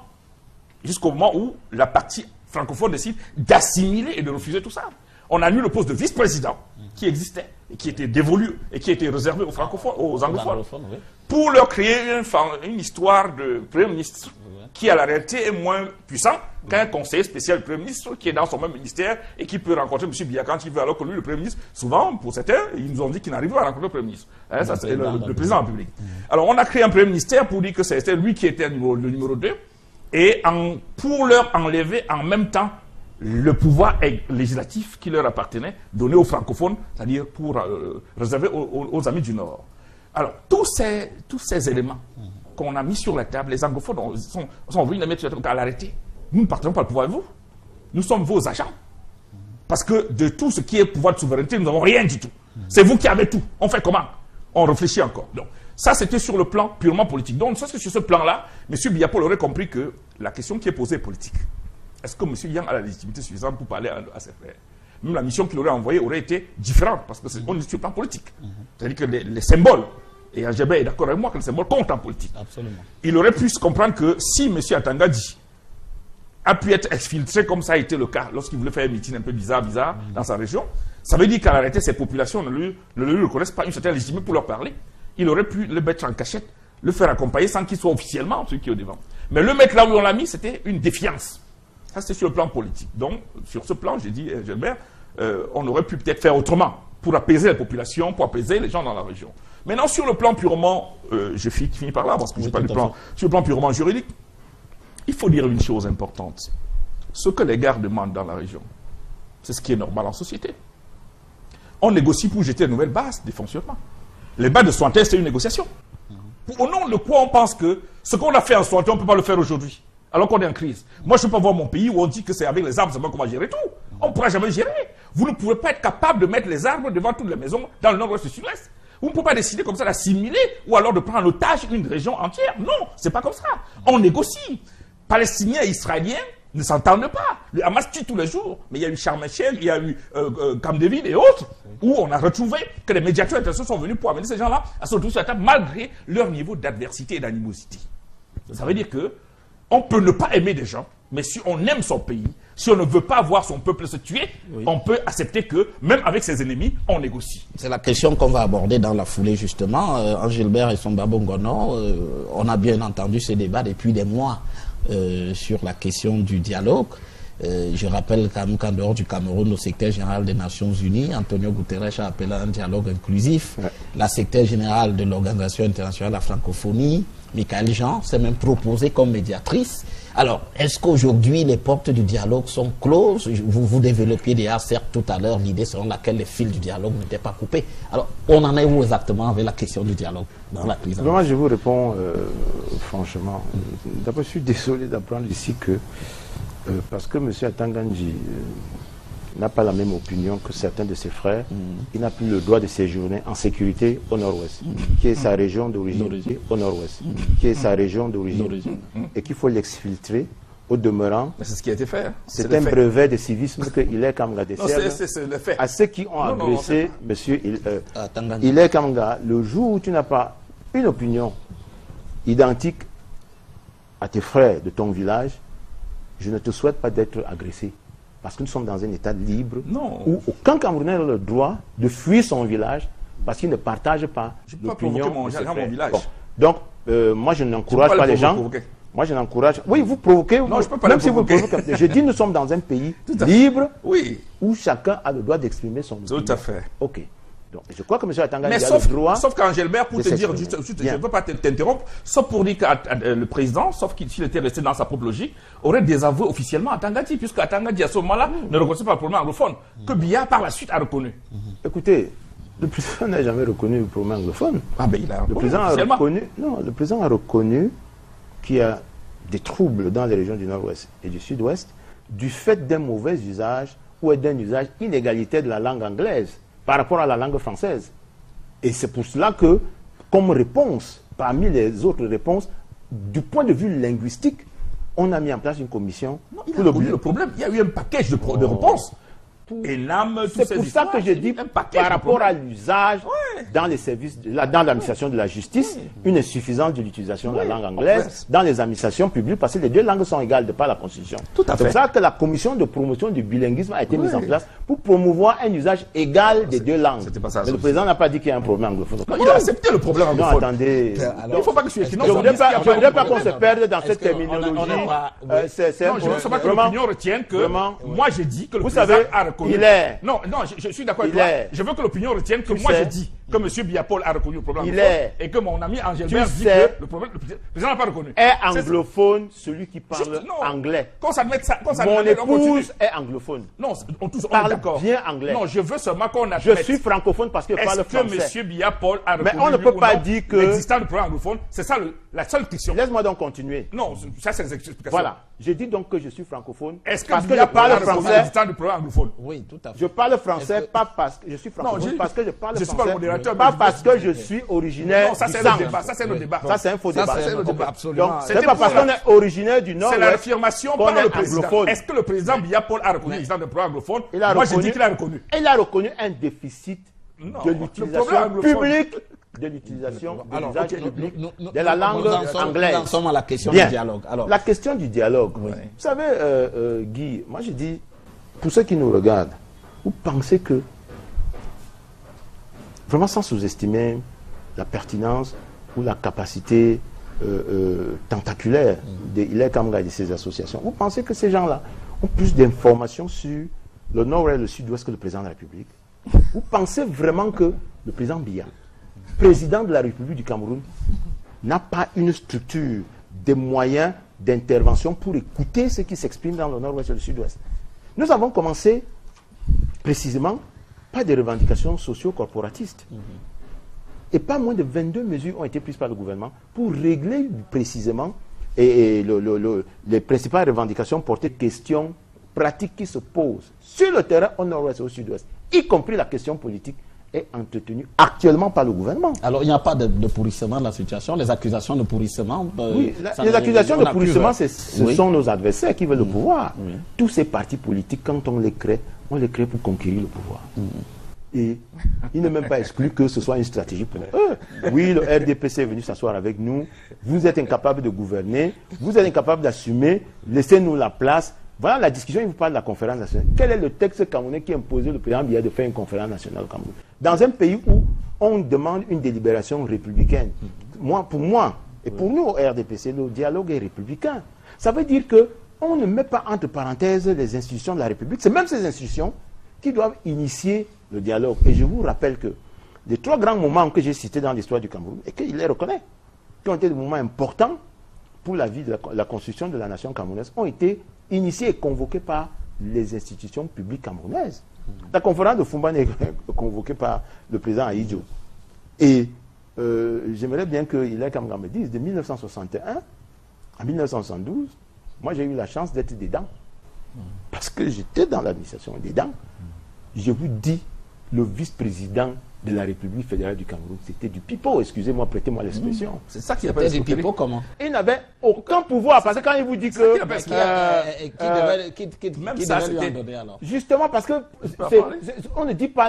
jusqu'au moment où la partie francophone décide d'assimiler et de refuser tout ça. On a mis le poste de vice-président qui existait, et qui était dévolu, et qui était réservé aux francophones, aux anglophones, oui, pour leur créer une histoire de premier ministre qui, à la réalité, est moins puissant qu'un conseiller spécial du Premier ministre qui est dans son même ministère et qui peut rencontrer M. Biya quand il veut, alors que lui, le Premier ministre, souvent, pour certains, ils nous ont dit qu'il n'arrive pas à rencontrer le Premier ministre. Hein, ça, c'est le président de la République. Alors, on a créé un Premier ministère pour dire que c'était lui qui était le numéro 2 et pour leur enlever en même temps le pouvoir législatif qui leur appartenait, donné aux francophones, c'est-à-dire pour réserver aux amis du Nord. Alors, tous ces éléments qu'on a mis sur la table, les anglophones sont venus les mettre sur la table à l'arrêter. Nous ne partageons pas le pouvoir avec vous. Nous sommes vos agents. Parce que de tout ce qui est pouvoir de souveraineté, nous n'avons rien du tout. C'est vous qui avez tout. On fait comment? On réfléchit encore. Donc, ça, c'était sur le plan purement politique. Donc, sur ce plan-là, M. Biya Paul aurait compris que la question qui est posée est politique. Est-ce que M. Yang a la légitimité suffisante pour parler à ses frères? Même la mission qu'il aurait envoyée aurait été différente, parce qu'on est sur le plan politique. C'est-à-dire que les symboles, et Agébé est d'accord avec moi que les symboles comptent en politique. Absolument. Il aurait pu se comprendre que si M. Atangadi a pu être exfiltré, comme ça a été le cas lorsqu'il voulait faire un meeting un peu bizarre dans sa région, ça veut dire qu'à la réalité, ces populations ne lui reconnaissent pas une certaine légitimité pour leur parler. Il aurait pu le mettre en cachette, le faire accompagner sans qu'il soit officiellement celui qui est au devant. Mais le mettre là où on l'a mis, c'était une défiance. Ça, c'était sur le plan politique. Donc, sur ce plan, j'ai dit, Gilbert, on aurait pu peut-être faire autrement pour apaiser la population, pour apaiser les gens dans la région. Maintenant, sur le plan purement, je finis par là, parce que je n'ai pas le plan, sur le plan purement juridique, il faut dire une chose importante. Ce que les gars demandent dans la région, c'est ce qui est normal en société. On négocie pour jeter de nouvelles bases de fonctionnement. Les bases de Sointin, c'est une négociation. Au nom de quoi on pense que ce qu'on a fait en Sointin, on ne peut pas le faire aujourd'hui, alors qu'on est en crise. Moi, je ne peux pas voir mon pays où on dit que c'est avec les arbres seulement qu'on va gérer tout. On ne pourra jamais gérer. Vous ne pouvez pas être capable de mettre les arbres devant toutes les maisons dans le nord-ouest et le sud-ouest. Vous ne pouvez pas décider comme ça d'assimiler ou alors de prendre en otage une région entière. Non, c'est pas comme ça. On négocie. Palestiniens et Israéliens ne s'entendent pas. Le Hamas tue tous les jours. Mais il y a eu Sharm el-Sheikh, il y a eu Camp David et autres, où on a retrouvé que les médiateurs internationaux sont venus pour amener ces gens-là à se retrouver sur la table malgré leur niveau d'adversité et d'animosité. Ça veut dire que on peut ne pas aimer des gens, mais si on aime son pays, si on ne veut pas voir son peuple se tuer, on peut accepter que, même avec ses ennemis, on négocie. C'est la question qu'on va aborder dans la foulée, justement. Gilbert et son Babongono, on a bien entendu ce débat depuis des mois sur la question du dialogue. Je rappelle qu'en dehors du Cameroun, le secrétaire général des Nations Unies, Antonio Guterres, a appelé à un dialogue inclusif. La secrétaire générale de l'Organisation internationale de la francophonie, Michael Jean, s'est même proposée comme médiatrice. Alors, est-ce qu'aujourd'hui les portes du dialogue sont closes? Vous développiez déjà, certes, tout à l'heure, l'idée selon laquelle les fils du dialogue n'étaient pas coupés. Alors, on en est où exactement avec la question du dialogue dans la crise? Moi, je vous réponds franchement. D'abord, je suis désolé d'apprendre ici que parce que M. Atangandji n'a pas la même opinion que certains de ses frères, il n'a plus le droit de séjourner en sécurité au nord-ouest, qui est sa région d'origine, au nord-ouest, qui est sa région d'origine, et qu'il faut l'exfiltrer au demeurant. C'est ce qui a été fait. C'est un brevet de civisme qu'il est Kamga décerne à ceux qui ont agressé M. Ilay Kamga. Le jour où tu n'as pas une opinion identique à tes frères de ton village, je ne te souhaite pas d'être agressé. Parce que nous sommes dans un état libre où aucun Camerounais n'a le droit de fuir son village parce qu'il ne partage pas l'opinion de ses frères. Bon. Donc, moi, je n'encourage pas les gens. Moi, je l'encourage. Oui, vous provoquez. Non, je peux pas même le si vous provoquer. provoquez. Je dis, nous sommes dans un pays à fait. libre Oui, où chacun a le droit d'exprimer son opinion. tout à fait. OK. Donc, je crois que M. Atanga Mais a sauf, le droit. sauf qu'Angélbert, pour de te dire, s'exprimer. je Bien. ne veux pas t'interrompre, sauf pour dire que le président, sauf s'il était resté dans sa propre logique, aurait désavoué officiellement Atangati, puisque Atangati, à ce moment-là, ne reconnaissait pas le problème anglophone, que Biya, par la suite, a reconnu. Écoutez, le président n'a jamais reconnu le problème anglophone. Ah ben, il a Le reconnu président a officiellement. reconnu, non, le président a reconnu qu'il y a des troubles dans les régions du Nord-Ouest et du Sud-Ouest du fait d'un mauvais usage ou d'un usage inégalitaire de la langue anglaise par rapport à la langue française. Et c'est pour cela que, comme réponse, parmi les autres réponses, du point de vue linguistique, on a mis en place une commission. Non, il a pour reconnu le problème. Il y a eu un package de réponses. ENAM, toutes C'est ces pour ça histoires, que je dis, un paquet par de rapport à problèmes. l'usage dans les services, dans l'administration de la justice, une insuffisance de l'utilisation de la langue anglaise dans les administrations publiques, parce que les deux langues sont égales de par la Constitution. Tout à C'est fait. pour ça que la commission de promotion du bilinguisme a été mise en place pour promouvoir un usage égal des deux langues. c'était pas ça, Mais le ça. président n'a pas dit qu'il y a un problème anglophone. Non, il a accepté le problème Non, anglophone. attendez. Il ne faut pas que je Je ne voudrais pas qu'on se perde dans cette qu'on- on terminologie. n'a pas- C'est Non, je veux seulement que vraiment- l'opinion retienne que vraiment, moi j'ai dit que le Vous président savez, a reconnu. il est. Non, je suis d'accord avec Il toi. est. Je veux que l'opinion retienne que Tu moi sais. j'ai dit que M. Biapol a reconnu le problème Il anglophone est. et que mon ami Angélbert Tu dit sais. que le président n'a pas reconnu. est C'est- anglophone celui qui parle Juste- non. anglais. Qu'on s'admette ça, qu'on Mon s'admette, on continue. épouse est anglophone. Non, on tous on est Parle d'accord. bien anglais. Non, je veux seulement qu'on Je admette. suis francophone parce que je parle Est-ce français. que M. Biapol a reconnu on ne peut oui ou pas non, dire que- l'existence du problème anglophone? C'est ça la seule question. Laisse-moi donc continuer. Non, ça c'est les explications. Voilà. Je dis donc que je suis francophone Est-ce que parce que je Biapol parle a reconnu français. l'existence du problème anglophone? Oui, tout à fait. Je parle français Est-ce que- pas parce que je suis francophone, j'ai- parce que je parle je suis pas français, le modérateur, pas mais parce que je suis originaire Non, ça du c'est sang. le débat. Ça c'est le débat. Ça c'est un faux Ça, débat. c'est un débat, absolument. Donc C'était c'est pas pour parce la- qu'on est originaire du C'est Nord-Ouest l'affirmation qu'on par est le président. anglophone. Est-ce que le président Biapol a reconnu l'existence du problème anglophone? Il a Moi, j'ai reconnu- dit qu'il a reconnu. Il a reconnu un déficit Non, de le l'utilisation problème anglophone- publique de l'utilisation de Alors, l'usage ok, public nous de la langue nous en sommes- anglaise. Nous en sommes à la question Bien. du dialogue. Alors, La question du dialogue. Vous savez, Guy, moi je dis, pour ceux qui nous regardent, vous pensez que, vraiment sans sous-estimer la pertinence ou la capacité tentaculaire de Hilaire Kamga et de ces associations, vous pensez que ces gens-là ont plus d'informations sur le nord et le sud-ouest que le président de la République? Vous pensez vraiment que le président Biya, président de la République du Cameroun, n'a pas une structure, des moyens d'intervention pour écouter ce qui s'exprime dans le nord-ouest et le sud-ouest? Nous avons commencé précisément par des revendications socio-corporatistes. Et pas moins de 22 mesures ont été prises par le gouvernement pour régler précisément les principales revendications portées questions pratiques qui se posent sur le terrain au nord-ouest et au sud-ouest, y compris la question politique, est entretenue actuellement par le gouvernement. il n'y a pas de pourrissement de la situation. Les accusations de pourrissement. Oui, ça les ne- accusations on de a plus pourrissement, vert. ce Oui. sont nos adversaires qui veulent le pouvoir. Tous ces partis politiques, quand on les crée pour conquérir le pouvoir. Et il n'est même pas exclu que ce soit une stratégie pour eux. Oui, le RDPC est venu s'asseoir avec nous. Vous êtes incapable de gouverner. Vous êtes incapable d'assumer. Laissez-nous la place. Voilà la discussion, il vous parle de la conférence nationale. Quel est le texte camerounais qui imposait le président Biya de faire une conférence nationale au Cameroun? Dans un pays où on demande une délibération républicaine. Pour moi, et pour nous au RDPC, le dialogue est républicain. Ça veut dire qu'on ne met pas entre parenthèses les institutions de la République. C'est même ces institutions qui doivent initier le dialogue. Et je vous rappelle que les 3 grands moments que j'ai cités dans l'histoire du Cameroun, et qu'il les reconnaît, qui ont été des moments importants pour la vie de la construction de la nation camerounaise, ont été initiés et convoqués par les institutions publiques camerounaises. La conférence de Fumban est convoquée par le président Ahidjo. Et j'aimerais bien que Hilaire Kamga me dise, de 1961 à 1972, moi j'ai eu la chance d'être dedans. Parce que j'étais dans l'administration dedans. Je vous dis, le vice-président de la République fédérale du Cameroun, c'était du pipeau, excusez-moi, prêtez-moi l'expression. C'est ça qui C'était appelle du pipeau comment? Il n'avait aucun pouvoir, parce que quand il vous dit qu'il que... appelle Qui ça, devait lui en c'était- donner alors? Justement, parce que pas c'est- parler. on ne dit pas...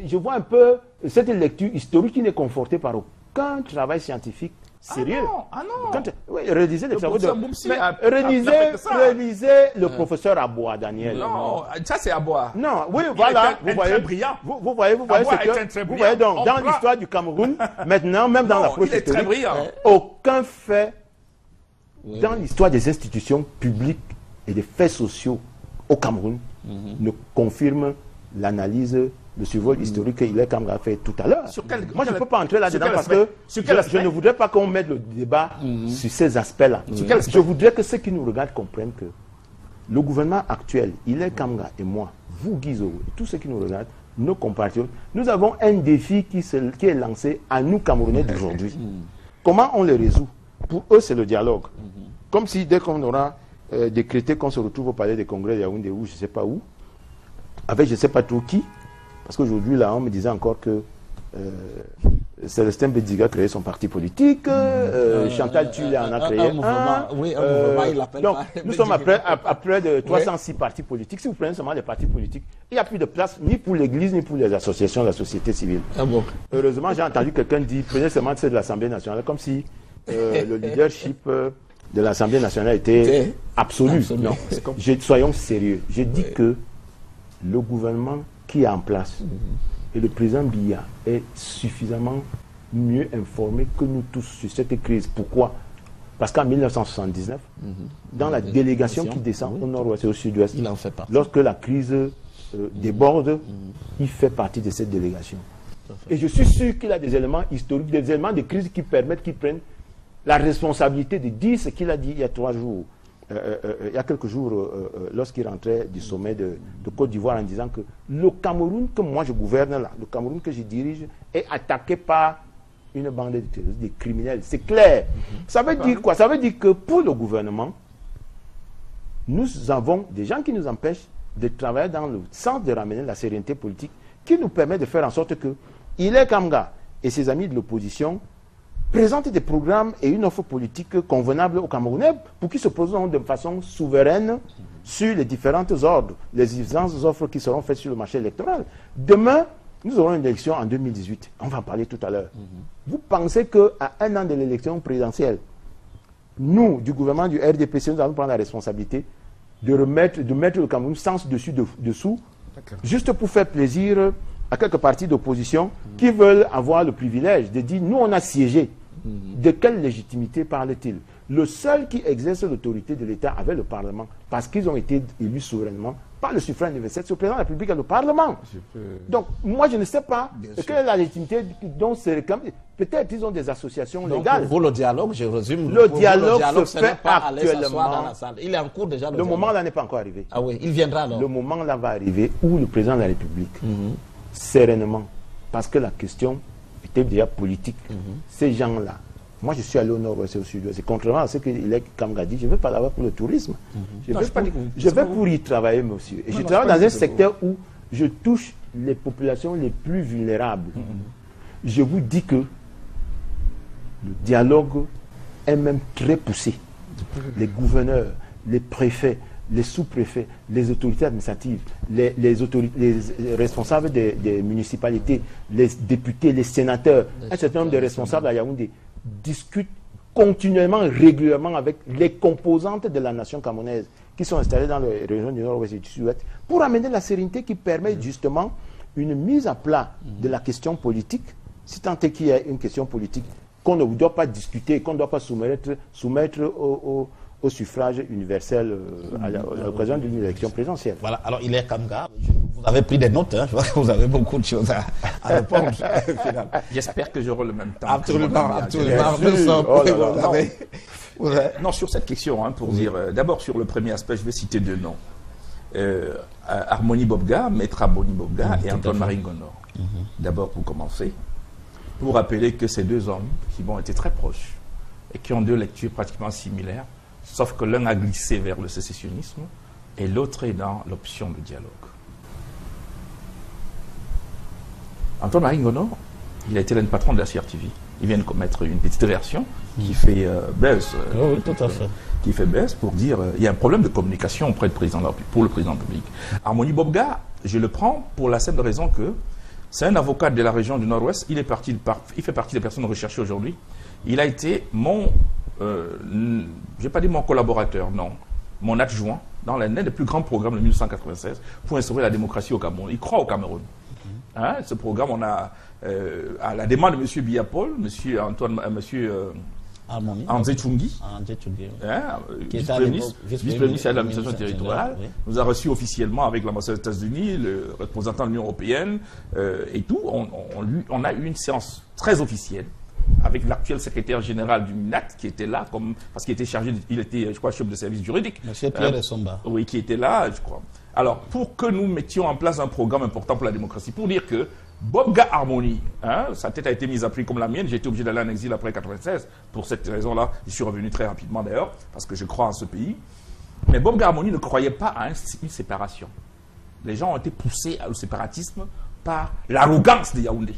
je vois un peu cette lecture historique qui n'est confortée par aucun travail scientifique sérieux. Ah non. Oui, relisez les travaux de... professeur Boumsi Mais a relisez, fait ça. relisez le professeur Aboua, Daniel. Non, ça c'est à boire. Non, oui, Il voilà, était un très brillant. vous voyez Aboua ce était un que, très vous brillant. voyez donc, On dans prend- l'histoire du Cameroun, maintenant, même dans Non, l'approche il est très historique, brillant. aucun fait dans l'histoire des institutions publiques et des faits sociaux au Cameroun ne confirme l'analyse, le survol historique qu'il a fait tout à l'heure. Moi, je ne peux pas entrer là-dedans parce que je ne voudrais pas qu'on mette le débat sur ces aspects-là. Je voudrais que ceux qui nous regardent comprennent que le gouvernement actuel, Hilaire Kamga et moi, vous, Guizot, et tous ceux qui nous regardent, nos compatriotes, nous avons un défi qui est lancé à nous, Camerounais d'aujourd'hui. Comment on le résout? Pour eux, c'est le dialogue. Comme si dès qu'on aura décrété qu'on se retrouve au palais des congrès de Yaoundé ou je ne sais pas où, avec je ne sais pas trop qui, parce qu'aujourd'hui, là, on me disait encore que Célestin Bédiga a créé son parti politique, Chantal Tulé en a créé un. Oui, un mouvement, il l'appelle donc, pas. nous sommes à près de 306 partis politiques. Si vous prenez seulement les partis politiques, il n'y a plus de place ni pour l'Église, ni pour les associations de la société civile. Heureusement, j'ai entendu quelqu'un dire, prenez seulement ceux de l'Assemblée nationale, comme si le leadership de l'Assemblée nationale était absolu. Non, soyons sérieux. Je dis que le gouvernement qui est en place et le président Biya est suffisamment mieux informé que nous tous sur cette crise. Pourquoi? Parce qu'en 1979, dans la délégation qui descend au nord-ouest et au sud-ouest, lorsque la crise déborde, il fait partie de cette délégation. Et je suis sûr qu'il a des éléments historiques, des éléments de crise qui permettent qu'il prenne la responsabilité de dire ce qu'il a dit il y a 3 jours. Il y a quelques jours, lorsqu'il rentrait du sommet de Côte d'Ivoire en disant que le Cameroun que moi je gouverne là, le Cameroun que je dirige, est attaqué par une bande de terroristes, des criminels. C'est clair. Ça veut dire quoi? Ça veut dire que pour le gouvernement, nous avons des gens qui nous empêchent de travailler dans le sens de ramener la sérénité politique, qui nous permet de faire en sorte que Hilaire Kamga et ses amis de l'opposition présente des programmes et une offre politique convenable aux Camerounais pour qu'ils se posent de façon souveraine sur les différentes ordres, les différentes offres qui seront faites sur le marché électoral. Demain, nous aurons une élection en 2018. On va en parler tout à l'heure. Vous pensez qu'à 1 an de l'élection présidentielle, nous, du gouvernement du RDPC, nous allons prendre la responsabilité de mettre le Cameroun sens dessus, dessous, juste pour faire plaisir à quelques partis d'opposition qui veulent avoir le privilège de dire, nous on a siégé. De quelle légitimité parle-t-il? Le seul qui exerce l'autorité de l'État avec le Parlement, parce qu'ils ont été élus souverainement par le suffrage universel, c'est le président de la République et le Parlement. Donc, moi je ne sais pas quelle est la légitimité dont se réclame. Peut-être ils ont des associations légales. Pour vous, le dialogue, je résume. Le dialogue se fait actuellement. Dans la salle. Il est en cours déjà. Le moment là n'est pas encore arrivé. Ah oui, il viendra alors. Le moment là va arriver où le président de la République, sereinement, parce que la question était déjà politique. Ces gens-là, moi je suis allé au nord-ouest et au sud-ouest, et contrairement à ce qu'il Kamga dit, je ne veux pas l'avoir pour le tourisme. Je vais pour y travailler, monsieur. Et je travaille dans un secteur où je touche les populations les plus vulnérables. Je vous dis que le dialogue est même très poussé. Les gouverneurs, les préfets, les sous-préfets, les autorités administratives, les responsables des municipalités, les députés, les sénateurs, un certain nombre de responsables à Yaoundé discutent continuellement, régulièrement avec les composantes de la nation camerounaise qui sont installées dans les régions du nord-ouest et du sud-ouest pour amener la sérénité qui permet justement une mise à plat de la question politique, si tant est qu'il y a une question politique qu'on ne doit pas discuter, qu'on ne doit pas soumettre au suffrage universel à l'occasion d'une élection présidentielle. Voilà, alors il est Kamga, vous avez pris des notes, hein, je vois que vous avez beaucoup de choses à répondre. J'espère que j'aurai le même temps. Absolument. Non, sur cette question, hein, pour dire, d'abord sur le premier aspect, je vais citer 2 noms. Harmonie Bobga, Maître Harmonie Bobga et Antoine-Marie Ngonor. D'abord pour commencer, pour rappeler que ces 2 hommes qui ont été très proches et qui ont 2 lectures pratiquement similaires, sauf que l'un a glissé vers le sécessionnisme et l'autre est dans l'option de dialogue. Antoine-Marie Ngonor, il a été l'un patron de la CRTV. Il vient de commettre une petite version qui fait baisse. Oui, tout à fait. Qui fait baisse pour dire il y a un problème de communication auprès du président pour le président public. Harmonie Bobga, je le prends pour la simple raison que c'est un avocat de la région du Nord-Ouest. Il fait partie des personnes recherchées aujourd'hui. Il a été mon je vais pas dire mon collaborateur, non, mon adjoint dans l'un des plus grands programmes de 1996 pour instaurer la démocratie au Cameroun. Il croit au Cameroun. Hein, ce programme, on a, à la demande de M. Biya Paul, M. André Tchungui, vice-premier ministre de l'administration territoriale, nous a reçus officiellement avec l'ambassade des États-Unis, le représentant de l'Union européenne et tout. On a eu une séance très officielle avec l'actuel secrétaire général du MINAT qui était là, parce qu'il était chargé, il était, je crois, chef de service juridique. Monsieur Pierre Essomba. Oui, qui était là, je crois. Alors, pour que nous mettions en place un programme important pour la démocratie, pour dire que Bobga Harmony, sa tête a été mise à prix comme la mienne, j'ai été obligé d'aller en exil après 1996, pour cette raison-là, je suis revenu très rapidement d'ailleurs, parce que je crois en ce pays. Mais Bobga Harmony ne croyait pas à une séparation. Les gens ont été poussés au séparatisme par l'arrogance de Yaoundé.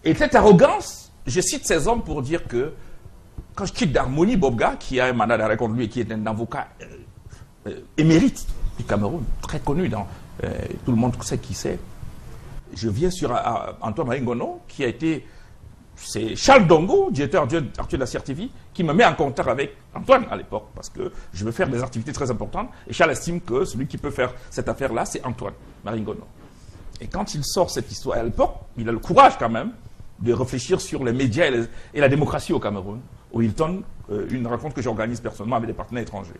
Et cette arrogance, je cite ces hommes pour dire que, quand je quitte d'Harmonie, Bobga, qui a un mandat d'arrêt contre lui et qui est un avocat émérite du Cameroun, très connu, tout le monde sait qui c'est. Je viens sur Antoine Maringono, qui a été, c'est Charles Dongo, directeur actuel de la CRTV, qui me met en contact avec Antoine à l'époque, parce que je veux faire des activités très importantes, et Charles estime que celui qui peut faire cette affaire-là, c'est Antoine Maringono. Et quand il sort cette histoire à l'époque, il a le courage quand même de réfléchir sur les médias et la démocratie au Cameroun, au Hilton, une rencontre que j'organise personnellement avec des partenaires étrangers.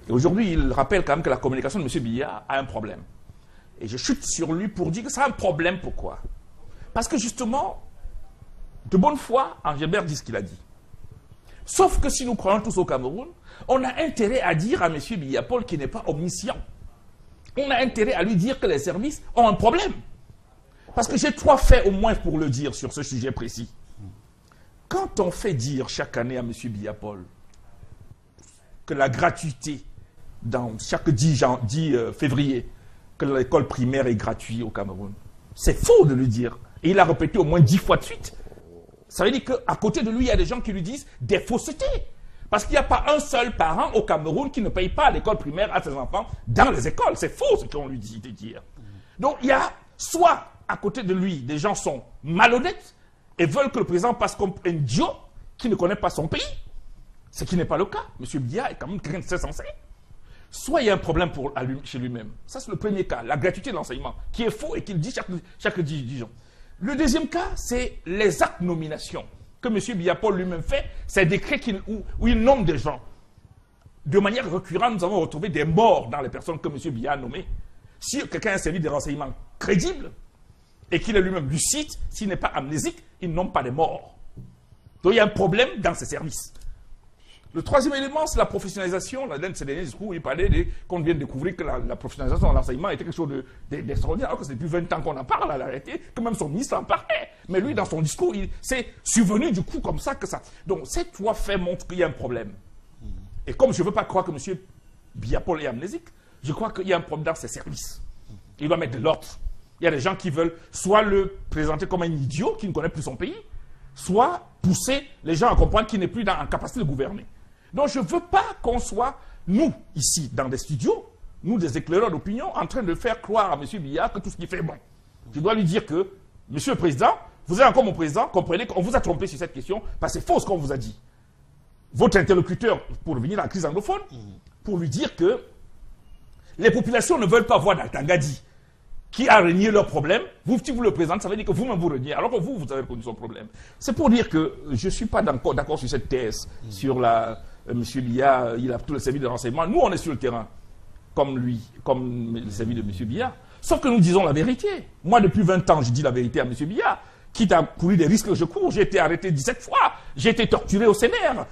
Et aujourd'hui, il rappelle quand même que la communication de M. Biya a un problème. Et je chute sur lui pour dire que ça a un problème. Pourquoi? Parce que justement, de bonne foi, Engelbert dit ce qu'il a dit. Sauf que si nous croyons tous au Cameroun, on a intérêt à dire à M. Biya Paul qui n'est pas omniscient. On a intérêt à lui dire que les services ont un problème. Parce que j'ai 3 faits au moins pour le dire sur ce sujet précis. Quand on fait dire chaque année à M. Biya Paul que la gratuité, dans chaque 10 février, que l'école primaire est gratuite au Cameroun, c'est faux de lui dire. Et il a répété au moins 10 fois de suite. Ça veut dire qu'à côté de lui, il y a des gens qui lui disent des faussetés. Parce qu'il n'y a pas un seul parent au Cameroun qui ne paye pas l'école primaire à ses enfants dans les écoles. C'est faux ce qu'on lui dit de dire. Donc il y a soit à côté de lui, des gens sont malhonnêtes et veulent que le président passe comme un idiot qui ne connaît pas son pays. Ce qui n'est pas le cas. M. Biya est quand même quelqu'un de très sensé. Soit il y a un problème chez lui-même. Ça, c'est le premier cas, la gratuité de l'enseignement, qui est faux et qu'il dit chaque 10 jours. Le deuxième cas, c'est les actes de nomination que M. Biya Paul lui-même fait. C'est des décrets où il nomme des gens. De manière récurrente, nous avons retrouvé des morts dans les personnes que M. Biya a nommées. Si quelqu'un a un service de renseignement crédible et qu'il est lui-même lucide, s'il n'est pas amnésique, il ne nomme pas des morts. Donc il y a un problème dans ces services. Le troisième élément, c'est la professionnalisation. L'un de ces derniers discours, il parlait qu'on vient de découvrir que la professionnalisation de l'enseignement était quelque chose d'extraordinaire, alors que c'est depuis 20 ans qu'on en parle, à la réalité, que même son ministre en parlait. Mais lui, dans son discours, c'est survenu du coup comme ça que ça. Donc ces 3 faits montrent qu'il y a un problème. Et comme je ne veux pas croire que M. Biya Paul est amnésique, je crois qu'il y a un problème dans ses services. Il doit mettre de l'ordre. Il y a des gens qui veulent soit le présenter comme un idiot qui ne connaît plus son pays, soit pousser les gens à comprendre qu'il n'est plus en capacité de gouverner. Donc je ne veux pas qu'on soit, nous, ici, dans des studios, nous, des éclaireurs d'opinion, en train de faire croire à M. Biya que tout ce qu'il fait est bon. Je dois lui dire que, Monsieur le Président, vous êtes encore mon Président, comprenez qu'on vous a trompé sur cette question, parce que c'est faux ce qu'on vous a dit. Votre interlocuteur, pour revenir à la crise anglophone, pour lui dire que les populations ne veulent pas voir Tangadi qui a renié leurs problèmes. Vous, si vous le présentez, ça veut dire que vous-même vous reniez, alors que vous avez reconnu son problème. C'est pour dire que je ne suis pas d'accord sur cette thèse, sur M. Biya, il a tout le service de renseignement. Nous, on est sur le terrain, comme lui, comme le service de M. Biya. Sauf que nous disons la vérité. Moi, depuis 20 ans, je dis la vérité à M. Biya. Quitte à courir des risques que je cours, j'ai été arrêté 17 fois, j'ai été torturé au CNR.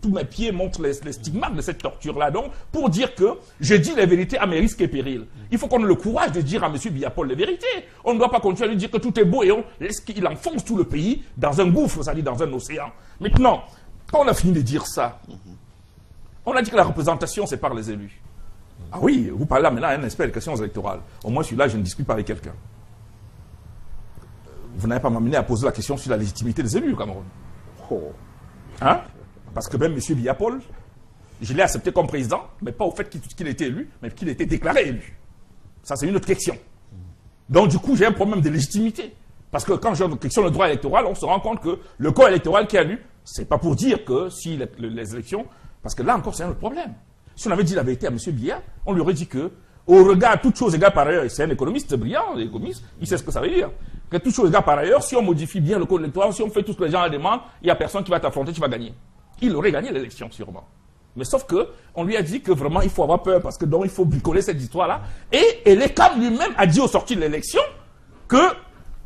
Tous mes pieds montrent les stigmates de cette torture-là. Donc, pour dire que je dis la vérité à mes risques et périls. Il faut qu'on ait le courage de dire à M. Biya Paul la vérité. On ne doit pas continuer à lui dire que tout est beau et on laisse qu'il enfonce tout le pays dans un gouffre, c'est-à-dire dans un océan. Maintenant, quand on a fini de dire ça, on a dit que la représentation, c'est par les élus. Ah oui, vous parlez là maintenant à un expert des questions électorales. Au moins, celui-là, je ne discute pas avec quelqu'un. Vous n'avez pas m'amené à poser la question sur la légitimité des élus au Cameroun. Hein? Parce que même M. Biya Paul, je l'ai accepté comme président, mais pas au fait qu'il ait été élu, mais qu'il ait été déclaré élu. Ça, c'est une autre question. Donc, du coup, j'ai un problème de légitimité. Parce que quand j'ai une question de droit électoral, on se rend compte que le corps électoral qui a élu, c'est pas pour dire que si les élections, parce que là encore, c'est un autre problème. Si on avait dit la vérité à M. Biya, on lui aurait dit que au regard, toute chose égale par ailleurs, et c'est un économiste brillant, économiste, il sait ce que ça veut dire. Que toute chose égale par ailleurs, si on modifie bien le code électoral, si on fait tout ce que les gens demandent, il n'y a personne qui va t'affronter, tu vas gagner. Il aurait gagné l'élection, sûrement. Mais sauf que, on lui a dit que vraiment, il faut avoir peur, parce que donc, il faut bricoler cette histoire-là. Et l'ECAM lui-même a dit au sorti de l'élection que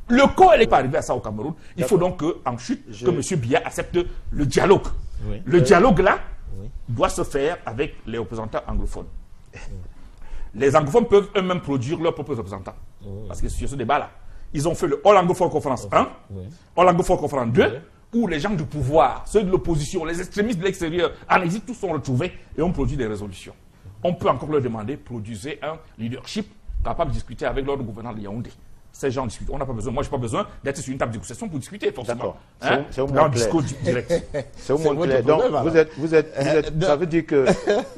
le corps n'est pas arrivé à ça au Cameroun. Il faut donc qu'en chute, que M. Biya accepte le dialogue. Oui. Le dialogue là doit se faire avec les représentants anglophones. Les anglophones peuvent eux-mêmes produire leurs propres représentants. Parce que sur ce débat-là, ils ont fait le All Anglophone Conférence 1, All Anglophone Conférence 2, où les gens du pouvoir, ceux de l'opposition, les extrémistes de l'extérieur, en exil, tous sont retrouvés et ont produit des résolutions. On peut encore leur demander, produisez un leadership capable de discuter avec l'ordre gouvernant de Yaoundé. Ces gens discutent. On n'a pas besoin, moi je n'ai pas besoin d'être sur une table de négociation pour discuter, forcément. Hein? C'est au moins clair. Discours direct. C'est au moins clair. Donc, ça veut dire que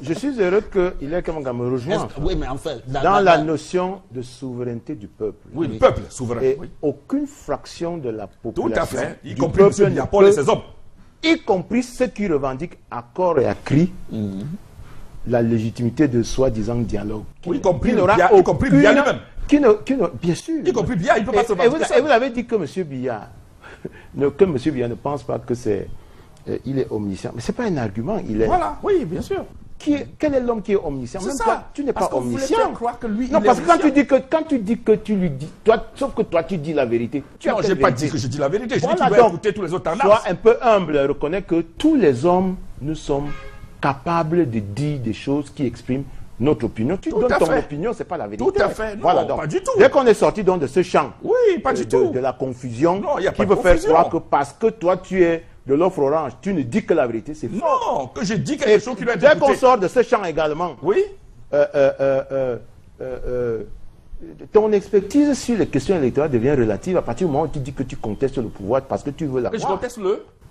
je suis heureux qu'il ait quand même me rejoint oui, mais en fait, dans la notion de souveraineté du peuple. Oui, le peuple souverain. Et aucune fraction de la population. Tout à fait, y compris M. Biapol et ses hommes. Y compris ceux qui revendiquent à corps et à cri la légitimité de soi-disant dialogue. Oui, y compris Biya lui-même. Bien sûr. Y compris Biya, il ne peut pas se battre. Et vous avez dit que M. Biya ne pense pas que c'est... il est omniscient. Mais ce n'est pas un argument. Voilà, oui, bien sûr. Quel est l'homme qui est omniscient? Même toi, tu n'es pas omniscient. Croire que lui, non, parce que quand tu dis que tu lui dis... sauf que toi, tu dis la vérité. Non, je n'ai pas dit que je dis la vérité. Je dis voilà, qu'il va écouter tous les autres tendances. Sois un peu humble. Reconnais que tous les hommes, nous sommes capables de dire des choses qui expriment notre opinion. Tu donnes ton opinion, ce n'est pas la vérité. Tout à fait. Non, voilà, donc, pas du tout. Dès qu'on est sorti donc de ce champ de la confusion, non, y a qui pas veut de faire confusion. croire que parce que toi tu es de l'offre orange, tu ne dis que la vérité, c'est faux. Non, que je dis quelque chose qui doit être dès écouté. qu'on sort de ce champ également, oui. Ton expertise sur les questions électorales devient relative à partir du moment où tu dis que tu contestes le pouvoir parce que tu veux l'avoir. Que je conteste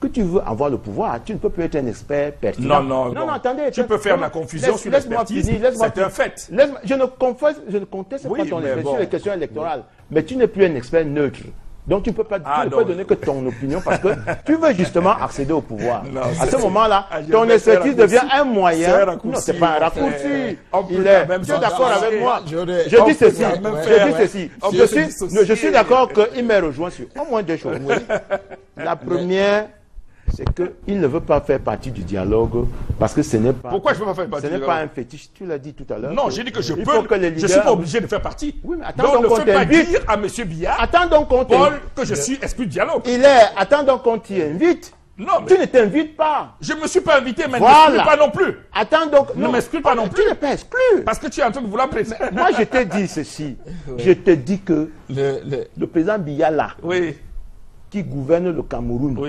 que tu veux avoir le pouvoir, tu ne peux plus être un expert pertinent. Non, attendez. Tu peux faire la confusion sur l'expertise, c'est un fait. Je ne conteste pas ton expertise sur les questions électorales, mais tu n'es plus un expert neutre. Donc tu ne peux pas donner que ton opinion parce que tu veux justement accéder au pouvoir. Non, à ce moment-là, ton expertise devient un moyen. Non, ce n'est pas un raccourci. Tu es d'accord avec moi? Je dis ceci. Je suis d'accord qu'il m'ait rejoint sur au moins deux choses. La première, c'est qu'il ne veut pas faire partie du dialogue parce que ce n'est pas... Pourquoi je ne veux pas faire partie du dialogue? Ce n'est pas un fétiche, tu l'as dit tout à l'heure. Non, j'ai dit que je peux, je ne suis pas obligé de faire partie. Oui, mais attends donc on ne fait pas dire à M. Biya, Paul, que je suis exclu du dialogue. Attends donc qu'on t'y invite. Non, mais tu ne t'invites pas. Je ne me suis pas invité, mais ne m'exclus pas non plus. Attends donc. Ne m'exclus pas non plus. Tu n'es pas exclu. Parce que tu es en train de vouloir presser. Moi, je t'ai dit ceci. Je te dis que le président Biya là, qui gouverne le Cameroun,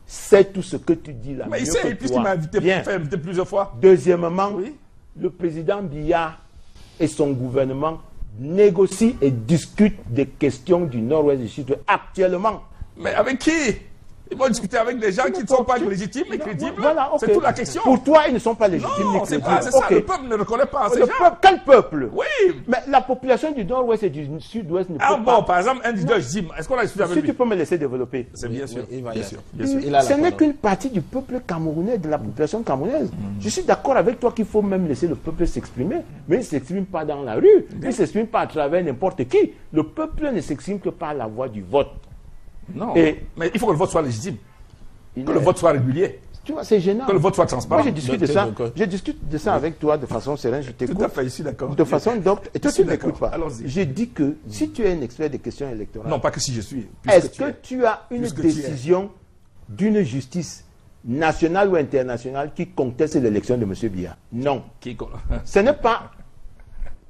sait tout ce que tu dis là. Mais il sait, puisqu'il m'a invité plusieurs fois. Deuxièmement, le président Biya et son gouvernement négocient et discutent des questions du Nord-Ouest du Sud actuellement. Mais avec qui? Ils vont discuter avec des gens qui ne sont pas légitimes et crédibles. Voilà, c'est toute la question. Pour toi, ils ne sont pas légitimes ni crédibles. C'est ça, le peuple ne reconnaît pas ces gens. Quel peuple? Oui. Mais la population du Nord-Ouest et du Sud-Ouest ne peut pas... bon, par exemple, un leader, je dis, est-ce qu'on a discuté avec lui? Si tu peux me laisser développer. C'est bien sûr. Ce n'est qu'une partie du peuple camerounais, de la population camerounaise. Je suis d'accord avec toi qu'il faut même laisser le peuple s'exprimer. Mais il ne s'exprime pas dans la rue. Il ne s'exprime pas à travers n'importe qui. Le peuple ne s'exprime que par la voie du vote. Non, mais il faut que le vote soit légitime. Que le vote soit régulier. Tu vois, c'est gênant. Que le vote soit transparent. Moi, je discute de ça avec toi de façon sereine. Je t'écoute. Tout à fait, je suis d'accord. De façon docte. Et toi, tu ne m'écoutes pas. Allons-y. J'ai dit que si tu es un expert des questions électorales... Non, pas que si je suis. Est-ce que tu as une décision d'une justice nationale ou internationale qui conteste l'élection de M. Biya? Non. Ce n'est pas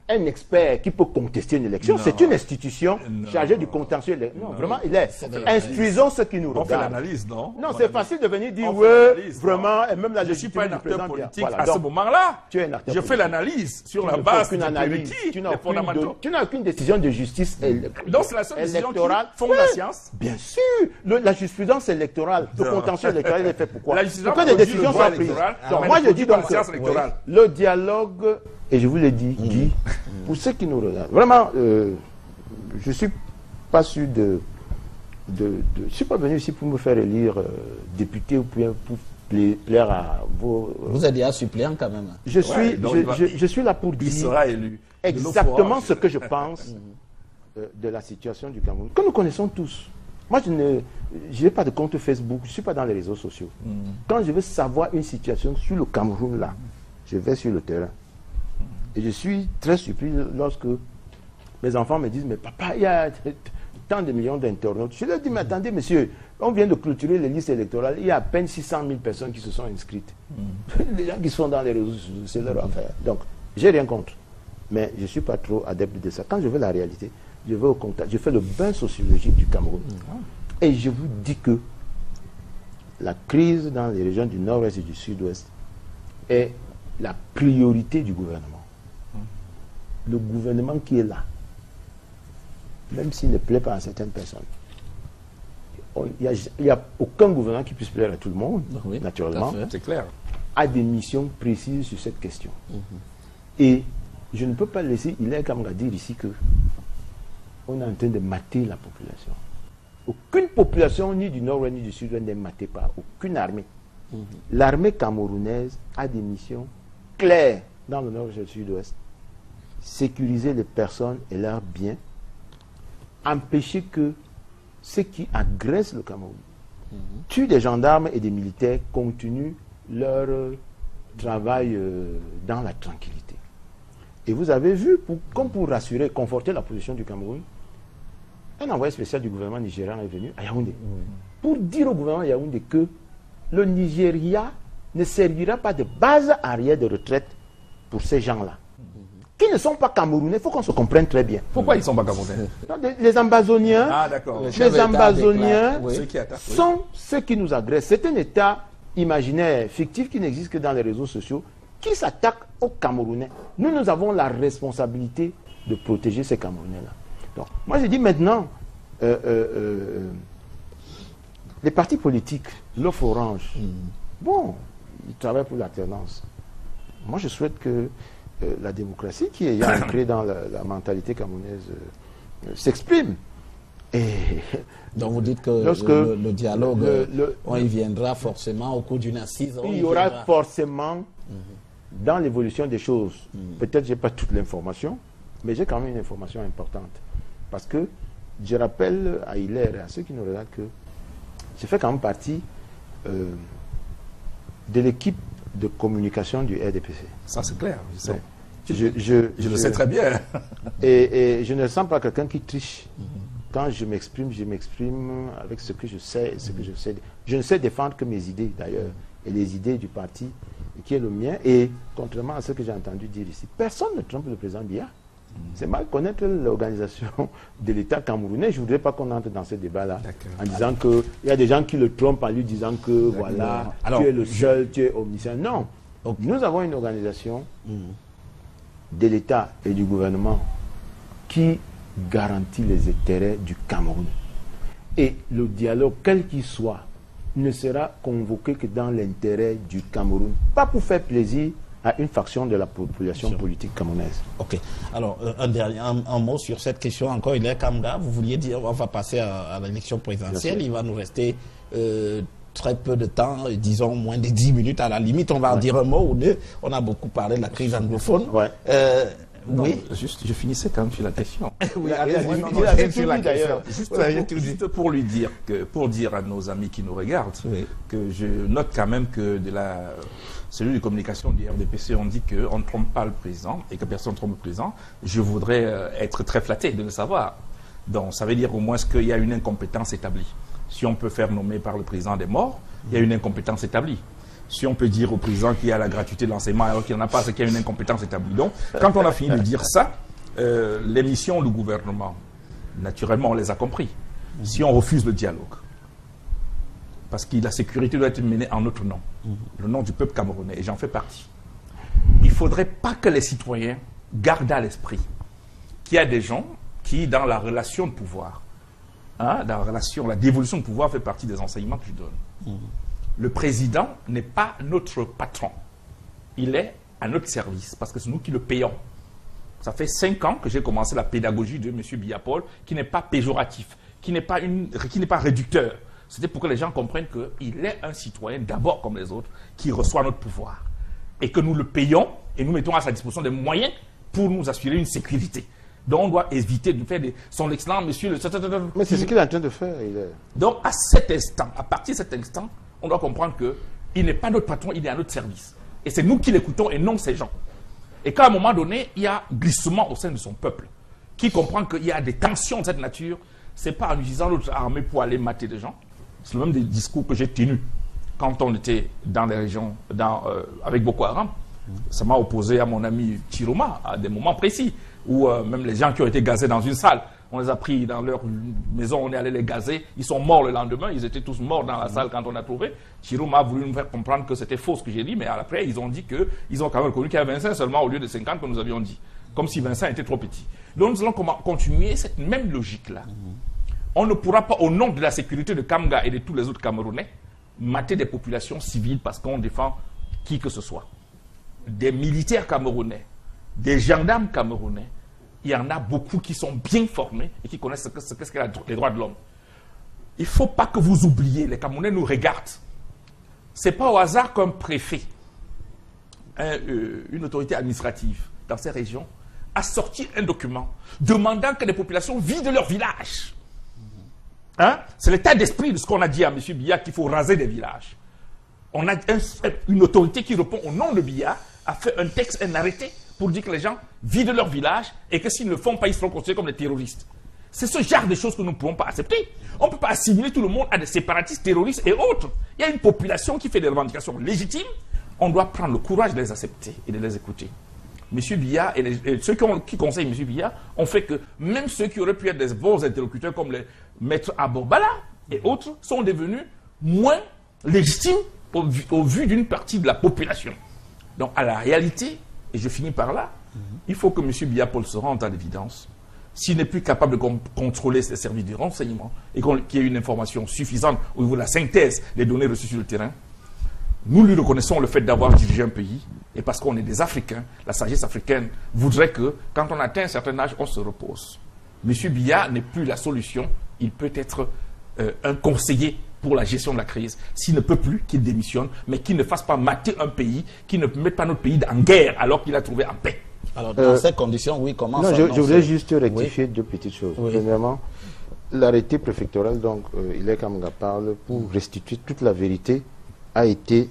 un expert qui peut contester une élection. C'est une institution chargée du contentieux. Non, vraiment, il est. Instruisons ceux qui nous regardent. On fait l'analyse, non? Non, c'est facile de venir dire, vraiment, et même la je ne suis pas un acteur politique à ce moment-là. Tu es un acteur politique. Je fais l'analyse sur la base d'une analyse. Tu n'as aucune décision de justice électorale. Donc c'est la seule décision qui fonde la science? Bien sûr. La jurisprudence électorale, le contentieux électoral est fait pourquoi? La jurisprudence pour que des décisions soient prises. Moi, je dis donc le dialogue... Et je vous l'ai dit, Guy, pour ceux qui nous regardent, vraiment, je ne suis pas sûr je ne suis pas venu ici pour me faire élire député ou pour plaire à vos... Vous êtes déjà suppléant quand même. Je suis là pour dire... Il sera élu. Exactement ce que je pense de la situation du Cameroun, que nous connaissons tous. Moi, je n'ai pas de compte Facebook, je ne suis pas dans les réseaux sociaux. Quand je veux savoir une situation sur le Cameroun, là, je vais sur le terrain. Et je suis très surpris lorsque mes enfants me disent, mais papa, il y a tant de millions d'internautes. Je leur dis, mais attendez, monsieur, on vient de clôturer les listes électorales, il y a à peine 600 000 personnes qui se sont inscrites. Les gens qui sont dans les réseaux sociaux, c'est leur affaire. Donc, j'ai rien contre. Mais je ne suis pas trop adepte de ça. Quand je veux la réalité, je vais au contact. Je fais le bain sociologique du Cameroun. Et je vous dis que la crise dans les régions du nord-ouest et du sud-ouest est la priorité du gouvernement. Le gouvernement qui est là, même s'il ne plaît pas à certaines personnes, il n'y a aucun gouvernement qui puisse plaire à tout le monde, naturellement, c'est clair, a des missions précises sur cette question. Et je ne peux pas laisser Hilaire Kamga dire ici que on est en train de mater la population. Aucune population, ni du nord ni du sud, n'est matée par aucune armée. L'armée camerounaise a des missions claires dans le nord et le sud-ouest. Sécuriser les personnes et leurs biens, empêcher que ceux qui agressent le Cameroun, tuent des gendarmes et des militaires, continuent leur travail dans la tranquillité. Et vous avez vu, comme pour rassurer, conforter la position du Cameroun, un envoyé spécial du gouvernement nigérian est venu à Yaoundé pour dire au gouvernement Yaoundé que le Nigeria ne servira pas de base arrière de retraite pour ces gens-là. Qui ne sont pas camerounais, il faut qu'on se comprenne très bien. Pourquoi ils ne sont pas camerounais? Les Ambazoniens, les Ambazoniens sont ceux qui nous agressent. C'est un État imaginaire, fictif, qui n'existe que dans les réseaux sociaux, qui s'attaque aux Camerounais. Nous avons la responsabilité de protéger ces Camerounais-là. Donc, moi, je dis maintenant, les partis politiques, l'offre orange, bon, ils travaillent pour l'alternance. Moi, je souhaite que la démocratie, qui est ancrée dans la mentalité camerounaise, s'exprime. Et donc vous dites que le dialogue, on y viendra forcément au cours d'une assise. Il y aura forcément, dans l'évolution des choses, peut-être je n'ai pas toute l'information, mais j'ai quand même une information importante. Parce que je rappelle à Hilaire et à ceux qui nous regardent que je fais quand même partie de l'équipe de communication du RDPC. Ça c'est clair, je sais. Je le sais très bien. Et je ne sens pas quelqu'un qui triche. Quand je m'exprime avec ce que je sais et ce que je sais. Je ne sais défendre que mes idées d'ailleurs, et les idées du parti qui est le mien. Et contrairement à ce que j'ai entendu dire ici, personne ne trompe le président Biya. C'est mal connaître l'organisation de l'État camerounais. Je ne voudrais pas qu'on entre dans ce débat-là en disant qu'il y a des gens qui le trompent en lui disant que voilà, tu es le seul, tu es omniscient. Non. Nous avons une organisation de l'État et du gouvernement qui garantit les intérêts du Cameroun. Et le dialogue, quel qu'il soit, ne sera convoqué que dans l'intérêt du Cameroun. Pas pour faire plaisir à une faction de la population politique camerounaise. Ok. Alors, un mot sur cette question encore. Hilaire Kamga, vous vouliez dire, on va passer à l'élection présidentielle. Il va nous rester très peu de temps, disons moins de 10 minutes à la limite. On va en dire un mot ou deux. On a beaucoup parlé de la crise anglophone. Non, oui. Juste, je finissais quand même sur la question. Oui, Juste pour lui dire pour dire à nos amis qui nous regardent, que je note quand même que de la cellule de communication du RDPC, on dit qu'on ne trompe pas le président et que personne ne trompe le président. Je voudrais être très flatté de le savoir. Donc, ça veut dire au moins qu'il y a une incompétence établie. Si on peut faire nommer par le président des morts, il y a une incompétence établie. Si on peut dire au président qu'il y a la gratuité de l'enseignement alors qu'il n'y en a pas, c'est qu'il y a une incompétence établie. Donc, quand on a fini de dire ça, les missions du gouvernement, naturellement, on les a compris. Si on refuse le dialogue, parce que la sécurité doit être menée en notre nom, le nom du peuple camerounais, et j'en fais partie, il ne faudrait pas que les citoyens gardent à l'esprit qu'il y a des gens qui, dans la relation de pouvoir, dans la dévolution de pouvoir fait partie des enseignements que je donne. Le président n'est pas notre patron. Il est à notre service, parce que c'est nous qui le payons. Ça fait 5 ans que j'ai commencé la pédagogie de M. Biya Paul, qui n'est pas péjoratif, qui n'est pas réducteur. C'était pour que les gens comprennent qu'il est un citoyen d'abord comme les autres, qui reçoit notre pouvoir. Et que nous le payons et nous mettons à sa disposition des moyens pour nous assurer une sécurité. Donc on doit éviter de faire son excellent monsieur le... Mais c'est ce qu'il est en train de faire. Donc à cet instant, à partir de cet instant, on doit comprendre qu'il n'est pas notre patron, il est à notre service. Et c'est nous qui l'écoutons et non ces gens. Et qu'à un moment donné, il y a glissement au sein de son peuple, qui comprend qu'il y a des tensions de cette nature. Ce n'est pas en utilisant notre armée pour aller mater des gens. C'est le même des discours que j'ai tenus quand on était dans les régions, avec Boko Haram. Ça m'a opposé à mon ami Chiroma à des moments précis, où même les gens qui ont été gazés dans une salle, on les a pris dans leur maison, on est allé les gazer, ils sont morts le lendemain, ils étaient tous morts dans la salle quand on a trouvé. Chiroma a voulu nous faire comprendre que c'était faux ce que j'ai dit, mais après ils ont dit qu'ils ont quand même reconnu qu'il y avait 25 seulement au lieu de 50 que nous avions dit. Comme si Vincent était trop petit. Donc nous allons continuer cette même logique-là. On ne pourra pas, au nom de la sécurité de Kamga et de tous les autres Camerounais, mater des populations civiles parce qu'on défend qui que ce soit. Des militaires camerounais, des gendarmes camerounais, il y en a beaucoup qui sont bien formés et qui connaissent ce qu'est les droits de l'homme. Il ne faut pas que vous oubliez, les Camerounais nous regardent. Ce n'est pas au hasard qu'un préfet, une autorité administrative dans ces régions, a sorti un document demandant que les populations vident leur village. Hein? C'est l'état d'esprit de ce qu'on a dit à M. Biya qu'il faut raser des villages. On a une autorité qui répond au nom de Biya, a fait un texte, un arrêté pour dire que les gens vident leur village et que s'ils ne le font pas, ils seront considérés comme des terroristes. C'est ce genre de choses que nous ne pouvons pas accepter. On ne peut pas assimiler tout le monde à des séparatistes, terroristes et autres. Il y a une population qui fait des revendications légitimes. On doit prendre le courage de les accepter et de les écouter. M. Biya et ceux qui conseillent M. Biya ont fait que même ceux qui auraient pu être des bons interlocuteurs comme les maîtres Abobala et autres sont devenus moins légitimes au vu d'une partie de la population. Donc à la réalité, et je finis par là, il faut que M. Biya Paul se rende à l'évidence. S'il n'est plus capable de contrôler ses services de renseignement et qu'il y ait une information suffisante au niveau de la synthèse des données reçues sur le terrain, nous lui reconnaissons le fait d'avoir dirigé un pays, et parce qu'on est des Africains, la sagesse africaine voudrait que, quand on atteint un certain âge, on se repose. M. Biya n'est plus la solution, il peut être un conseiller pour la gestion de la crise. S'il ne peut plus, qu'il démissionne, mais qu'il ne fasse pas mater un pays, qu'il ne mette pas notre pays en guerre alors qu'il a trouvé en paix. Alors, dans ces conditions, oui, comment ça... Non, je voulais juste rectifier deux petites choses. Oui. Premièrement, l'arrêté préfectoral, donc, Ilek Kamga parle pour restituer toute la vérité, a été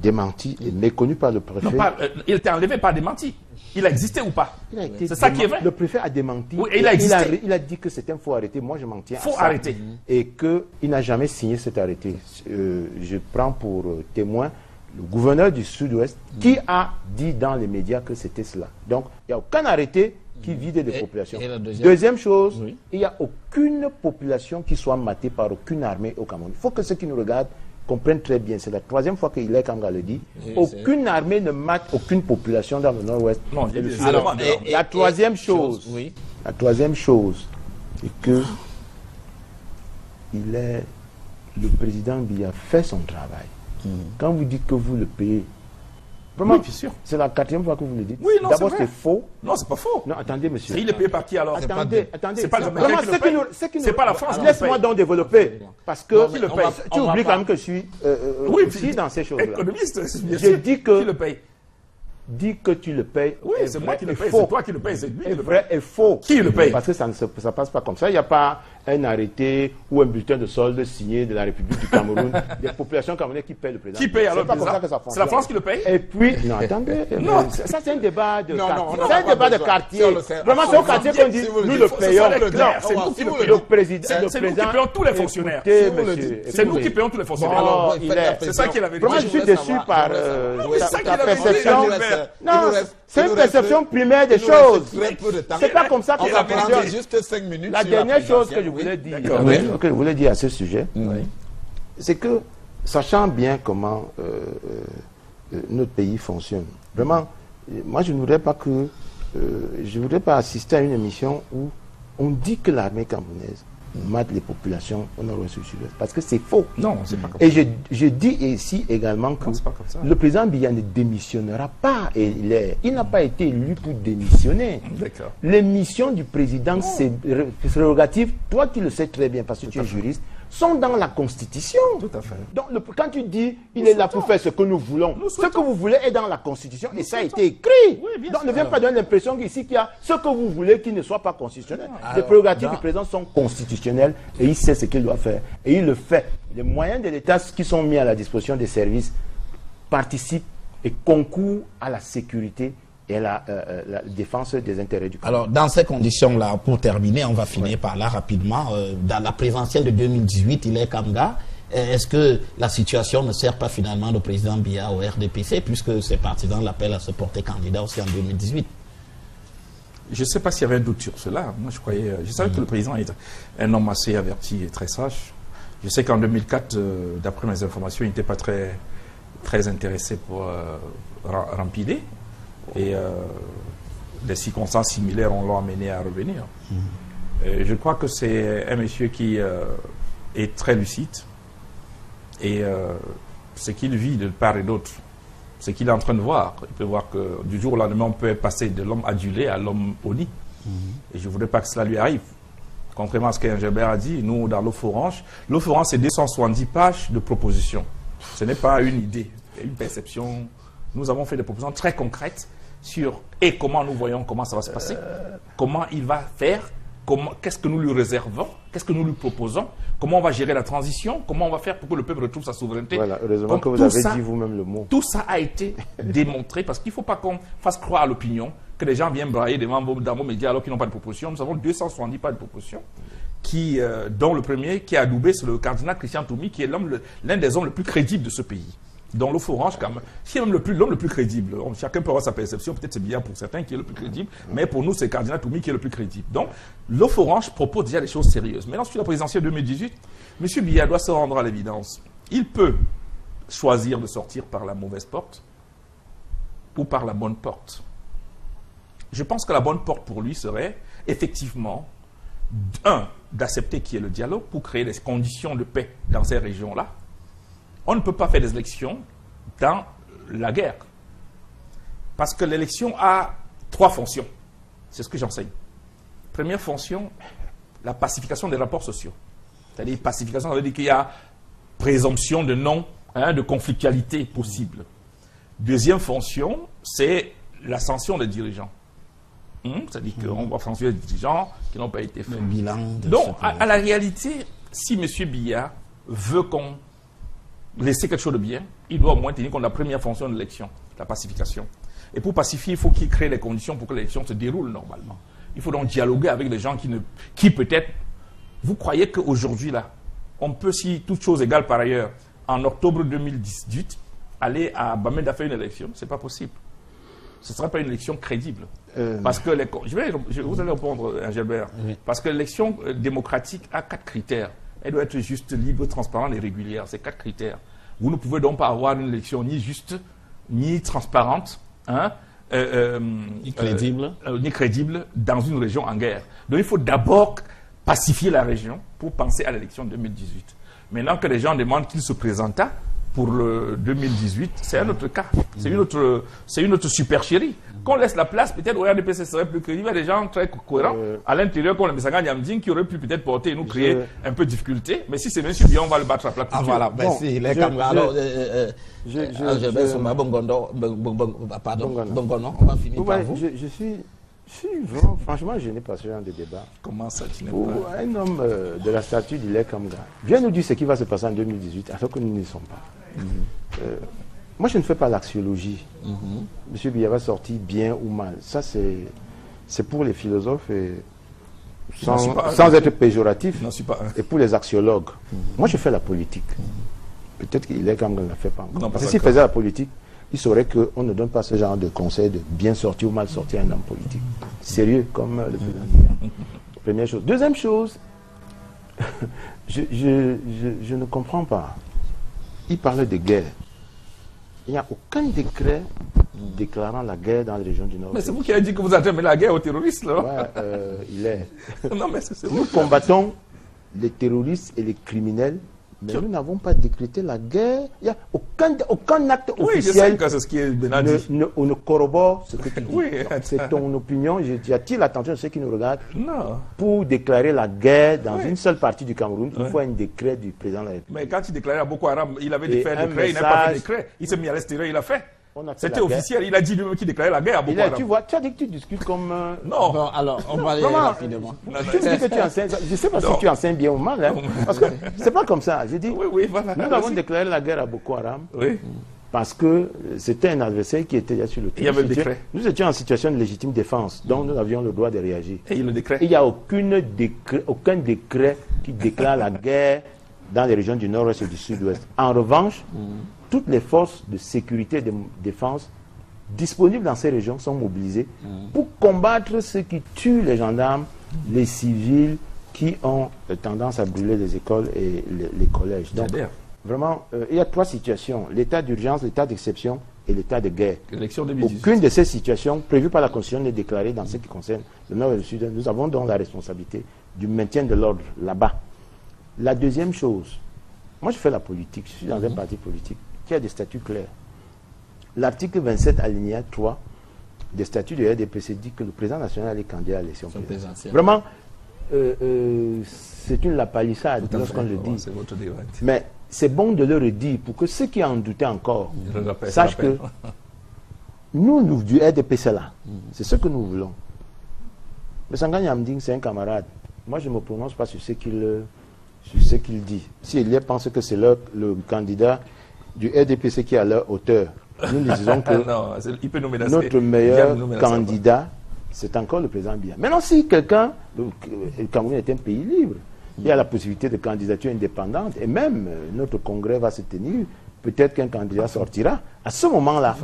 démenti et méconnu par le préfet. Non, il était enlevé, pas démenti. Il a existé ou pas? C'est ça qui est vrai. Le préfet a démenti. Oui, il a existé. Il a dit que c'était un faux arrêté. Moi, je m'en tiens à ça. Faux arrêté. Et qu'il n'a jamais signé cet arrêté. Je prends pour témoin le gouverneur du Sud-Ouest qui a dit dans les médias que c'était cela. Donc, il n'y a aucun arrêté qui vide des populations. Et deuxième chose, oui. Il n'y a aucune population qui soit matée par aucune armée au Cameroun. Il faut que ceux qui nous regardent comprennent très bien. C'est la troisième fois qu'il est Kamga le dit. Aucune armée ne mate aucune population dans le Nord-Ouest. Non, La troisième chose, c'est que le président Biya fait son travail. Quand vous dites que vous le payez, vraiment, c'est la quatrième fois que vous le dites. Oui, non, d'abord, c'est c'est faux. Non, c'est pas faux. Non, attendez, monsieur. Il est payé par qui alors? Attendez. C'est pas le Vraiment, Américain qui le paye. C'est pas la France qui le Laisse-moi paye. donc développer. Parce que Qui le paye? tu oublies quand même que je suis aussi dans ces choses-là. Économiste, bien Je sûr. dis que... Qui le paye? Dit que tu le payes. Oui, c'est moi qui le paye. Faux. C'est toi qui le paye. C'est lui qui Est le paye. vrai et faux. Qui le paye? Parce que ça ne passe pas comme ça. Il n'y a pas un arrêté ou un bulletin de solde signé de la République du Cameroun. Des populations camerounaises qui payent le président. Qui paye alors C'est pas le comme ça président? que ça C'est la fonctionne. France qui le paye? Et puis, non, attendez. Non. Ça, c'est un débat de Non, quartier. non, C'est un débat de quartier. Vraiment, c'est au quartier qu'on dit, nous le payons. C'est nous qui le Le payons. président. C'est nous qui payons tous les fonctionnaires. Écoutez, monsieur, C'est nous qui écoutez. payons tous les fonctionnaires. Bon, Alors, il faites la est- pression. C'est ça qui est la vérité. Vraiment, je suis déçu par ça ta qu'il avait dit, perception. il nous reste- Non, il nous reste- c'est il une nous reste- perception primaire des il nous reste choses. très peu de temps. C'est pas comme ça On que va ça prendre fonctionne. juste 5 minutes. La sur dernière chose que présidentielle. je voulais dire, d'accord. que je voulais dire à ce sujet, c'est que, sachant bien comment notre pays fonctionne, vraiment, moi je ne voudrais pas que, je voudrais pas assister à une émission où on dit que l'armée camerounaise mate les populations au nord-ouest et au sud-ouest, parce que c'est faux. Non, c'est pas comme Et je dis ici également que Non, c'est pas comme ça. le président Biya ne démissionnera pas. Il n'a pas été élu pour démissionner. D'accord. Les missions du président, c'est prérogative, toi qui le sais très bien parce que tu es juriste, sont dans la Constitution. Tout à fait. Donc, quand tu dis, il est là pour faire ce que nous voulons, ce que vous voulez est dans la Constitution et ça a été écrit. Oui, bien Donc, sûr. ne viens pas donner l'impression qu'ici, qu'il y a ce que vous voulez qui ne soit pas constitutionnel. Les prérogatives du président sont constitutionnelles et il sait ce qu'il doit faire. Et il le fait. Les moyens de l'État qui sont mis à la disposition des services participent et concourent à la sécurité et la défense des intérêts du pays. Alors, dans ces conditions-là, pour terminer, on va finir par là rapidement. Dans la présidentielle de 2018, il est Kamga. Est-ce que la situation ne sert pas finalement le président Biya au RDPC, puisque ses partisans l'appellent à se porter candidat aussi en 2018? Je ne sais pas s'il y avait un doute sur cela. Moi, je savais que le président est un homme assez averti et très sage. Je sais qu'en 2004, d'après mes informations, il n'était pas très intéressé pour Rampiné. Et des circonstances similaires l'ont amené à revenir. Je crois que c'est un monsieur qui est très lucide. Et ce qu'il vit de part et d'autre, ce qu'il est en train de voir, il peut voir que du jour au lendemain, on peut passer de l'homme adulé à l'homme honni. Et je ne voudrais pas que cela lui arrive. Contrairement à ce qu'Engelbert a dit, nous, dans l'offre orange, c'est 270 pages de propositions. Ce n'est pas une idée, une perception. Nous avons fait des propositions très concrètes sur comment nous voyons comment ça va se passer, comment il va faire, qu'est-ce que nous lui réservons, qu'est-ce que nous lui proposons, comment on va gérer la transition, comment on va faire pour que le peuple retrouve sa souveraineté. Voilà, heureusement que vous avez dit vous-même le mot. Tout ça a été démontré parce qu'il ne faut pas qu'on fasse croire à l'opinion que les gens viennent brailler dans vos médias alors qu'ils n'ont pas de proposition. Nous avons 270 pas de propositions, dont le premier qui a adoubé, c'est le cardinal Christian Toumi, qui est l'un des hommes les plus crédibles de ce pays. Dans l'offre orange, c'est l'homme le plus crédible. Chacun peut avoir sa perception, peut-être c'est bien pour certains qui est le plus crédible, mais pour nous, c'est Cardinal Toumi qui est le plus crédible. Donc, l'offre orange propose déjà des choses sérieuses. Maintenant, sur la présidentielle 2018, M. Biya doit se rendre à l'évidence. Il peut choisir de sortir par la mauvaise porte ou par la bonne porte. Je pense que la bonne porte pour lui serait, effectivement, d'accepter qu'il y ait le dialogue pour créer des conditions de paix dans ces régions-là. On ne peut pas faire des élections dans la guerre. Parce que l'élection a 3 fonctions. C'est ce que j'enseigne. Première fonction, la pacification des rapports sociaux. C'est-à-dire, pacification, ça veut dire qu'il y a présomption de de conflictualité possible. Deuxième fonction, c'est la sanction des dirigeants. C'est-à-dire qu'on va sanctionner des dirigeants qui n'ont pas été faits. Donc, à la réalité, si M. Biya veut qu'on laisser quelque chose de bien, il doit au moins tenir compte de la première fonction de l'élection, la pacification. Et pour pacifier, il faut qu'il crée les conditions pour que l'élection se déroule normalement. Il faut donc dialoguer avec les gens qui peut-être... Vous croyez qu'aujourd'hui, là, on peut, si toute chose égale par ailleurs, en octobre 2018, aller à Bamenda faire une élection? Ce n'est pas possible. Ce ne sera pas une élection crédible. Parce que vous allez répondre, Engelbert. Oui. Parce que l'élection démocratique a 4 critères. Elle doit être juste, libre, transparente et régulière. C'est 4 critères. Vous ne pouvez donc pas avoir une élection ni juste, ni transparente, ni crédible dans une région en guerre. Donc il faut d'abord pacifier la région pour penser à l'élection 2018. Maintenant que les gens demandent qu'il se présenta pour le 2018, c'est un autre cas. C'est une autre supercherie. Qu'on laisse la place, peut-être au RDPC serait plus crédible. Il y a des gens très cohérents à l'intérieur, comme le Messaga Nyamdine, qui auraient pu peut-être porter et nous créer un peu de difficulté. Mais si c'est M. Biya, on va le battre à plat. Ah voilà, merci. Alors, on va finir par vous. Je suis vraiment, franchement, je n'ai pas ce genre de débat. Comment ça, tu n'es pas? Un homme de la statue d'Ilek Kamga vient nous dire ce qui va se passer en 2018, alors que nous n'y sommes pas. Moi, je ne fais pas l'axiologie. Monsieur Biya va sortir bien ou mal. Ça, c'est pour les philosophes et sans être péjoratif, et pour les axiologues. Moi, je fais la politique. Peut-être qu'Ilek Kamga ne la fait pas encore. Parce que s'il faisait la politique, il saurait qu'on ne donne pas ce genre de conseil de bien sortir ou mal sortir un homme politique. Sérieux, comme le président. Première chose. Deuxième chose, je ne comprends pas. Il parlait de guerre. Il n'y a aucun décret déclarant la guerre dans la région du Nord. Mais c'est vous qui avez dit que vous entamez la guerre aux terroristes, là. Ouais, il est. Non, mais c'est nous combattons les terroristes et les criminels, mais nous n'avons pas décrété la guerre. Il n'y a aucun aucun acte Oui, je sais officiel que c'est ce qui est dit. ne corrobore ce que tu dis. Oui. C'est ton opinion. J'attire l'attention de ceux qui nous regardent. Non. Pour déclarer la guerre dans Oui. une seule partie du Cameroun, il faut un décret du président de la République. Mais quand il déclarait à Boko Haram, il avait Et fait un un décret, il n'a pas fait message- de décret. Il s'est mis à l'extérieur, il a fait. On a fait C'était la guerre. officiel, il a dit lui-même qu'il déclarait la guerre à Boko Haram. Tu vois, tu as dit que tu discutes comme... Non. Bon, alors, on va aller Vraiment, rapidement. tu me dis que tu enseignes. Je ne sais pas Non. si tu enseignes bien ou mal. Hein, parce que c'est pas comme ça. J'ai dit, Oui, oui, voilà. nous avons déclaré la guerre à Boko Haram Oui. parce que c'était un adversaire qui était déjà sur le terrain. Il y avait le décret. Nous étions en situation de légitime défense, donc nous avions le droit de réagir. Et le décret. Il n'y a aucun décret qui déclare la guerre dans les régions du nord-ouest et du sud-ouest. En revanche, toutes les forces de sécurité et de défense disponibles dans ces régions sont mobilisées pour combattre ceux qui tuent les gendarmes, les civils qui ont tendance à brûler les écoles et les collèges. Donc, C'est-à-dire vraiment, il y a 3 situations. L'état d'urgence, l'état d'exception et l'état de guerre. L'élection 2018. Aucune de ces situations prévues par la Constitution n'est déclarée dans ce qui concerne le Nord et le Sud. Nous avons donc la responsabilité du maintien de l'ordre là-bas. La deuxième chose, moi je fais la politique, je suis dans un parti politique qui a des statuts clairs. L'article 27 alinéa 3 des statuts de RDPC dit que le président national est candidat à l'élection présidentielle. Vraiment, c'est une lapalissade lorsqu'on le dit. C'est votre débat. Mais c'est bon de le redire pour que ceux qui en doutaient encore Je le rappelle, sachent je que le rappelle. nous du RDPC là, c'est ce que nous voulons. Mais Sangani Amding, c'est un camarade. Moi, je ne me prononce pas sur ce qu'il dit. Si Elia pense que c'est le candidat du RDPC qui est à leur hauteur, nous disons que Non, il peut nous menacer. notre Il meilleur vient nous menacer. candidat, c'est encore le président Biya. Maintenant, si quelqu'un, le Cameroun est un pays libre, il y a la possibilité de candidature indépendante, et même notre congrès va se tenir, peut-être qu'un candidat sortira. À ce moment-là,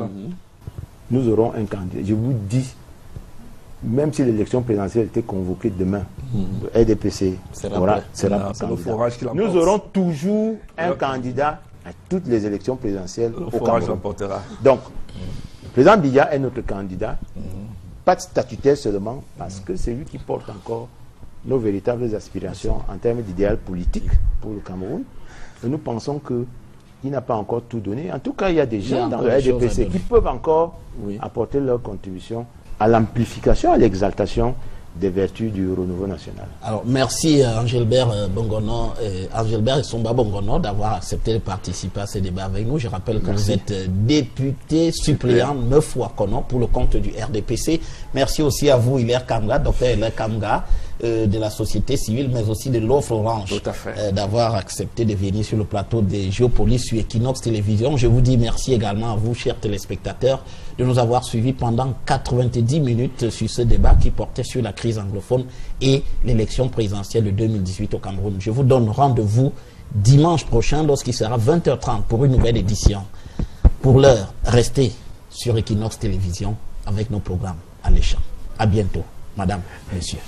nous aurons un candidat. Je vous dis, même si l'élection présidentielle était convoquée demain, le RDPC Sera sera prêt. C'est candidat. le forage qui Nous l'emporte. aurons toujours un Le- candidat à toutes les élections présidentielles Le au forage Cameroun. l'emportera. Donc, le président Biya est notre candidat, pas de statutaire seulement, parce que c'est lui qui porte encore nos véritables aspirations en termes d'idéal politique pour le Cameroun. Et nous pensons qu'il n'a pas encore tout donné. En tout cas, il y a des Il y a gens dans encore le des choses à RDPC donner. qui peuvent encore Oui. apporter leur contribution à l'amplification, à l'exaltation des vertus du renouveau national. Alors, merci Angilbert Bongono, Angilbert et Somba Bongono d'avoir accepté de participer à ce débat avec nous. Je rappelle que vous êtes député suppléant 9 fois pour le compte du RDPC. Merci aussi à vous, Hilaire Kamga, docteur Hilaire Kamga, de la société civile, mais aussi de l'offre Orange, Tout à fait. d'avoir accepté de venir sur le plateau des Géopolice sur Equinox Télévision. Je vous dis merci également à vous, chers téléspectateurs, de nous avoir suivis pendant 90 minutes sur ce débat qui portait sur la crise anglophone et l'élection présidentielle de 2018 au Cameroun. Je vous donne rendez-vous dimanche prochain lorsqu'il sera 20h30 pour une nouvelle édition. Pour l'heure, restez sur Equinox Télévision avec nos programmes alléchants. À bientôt, madame, messieurs.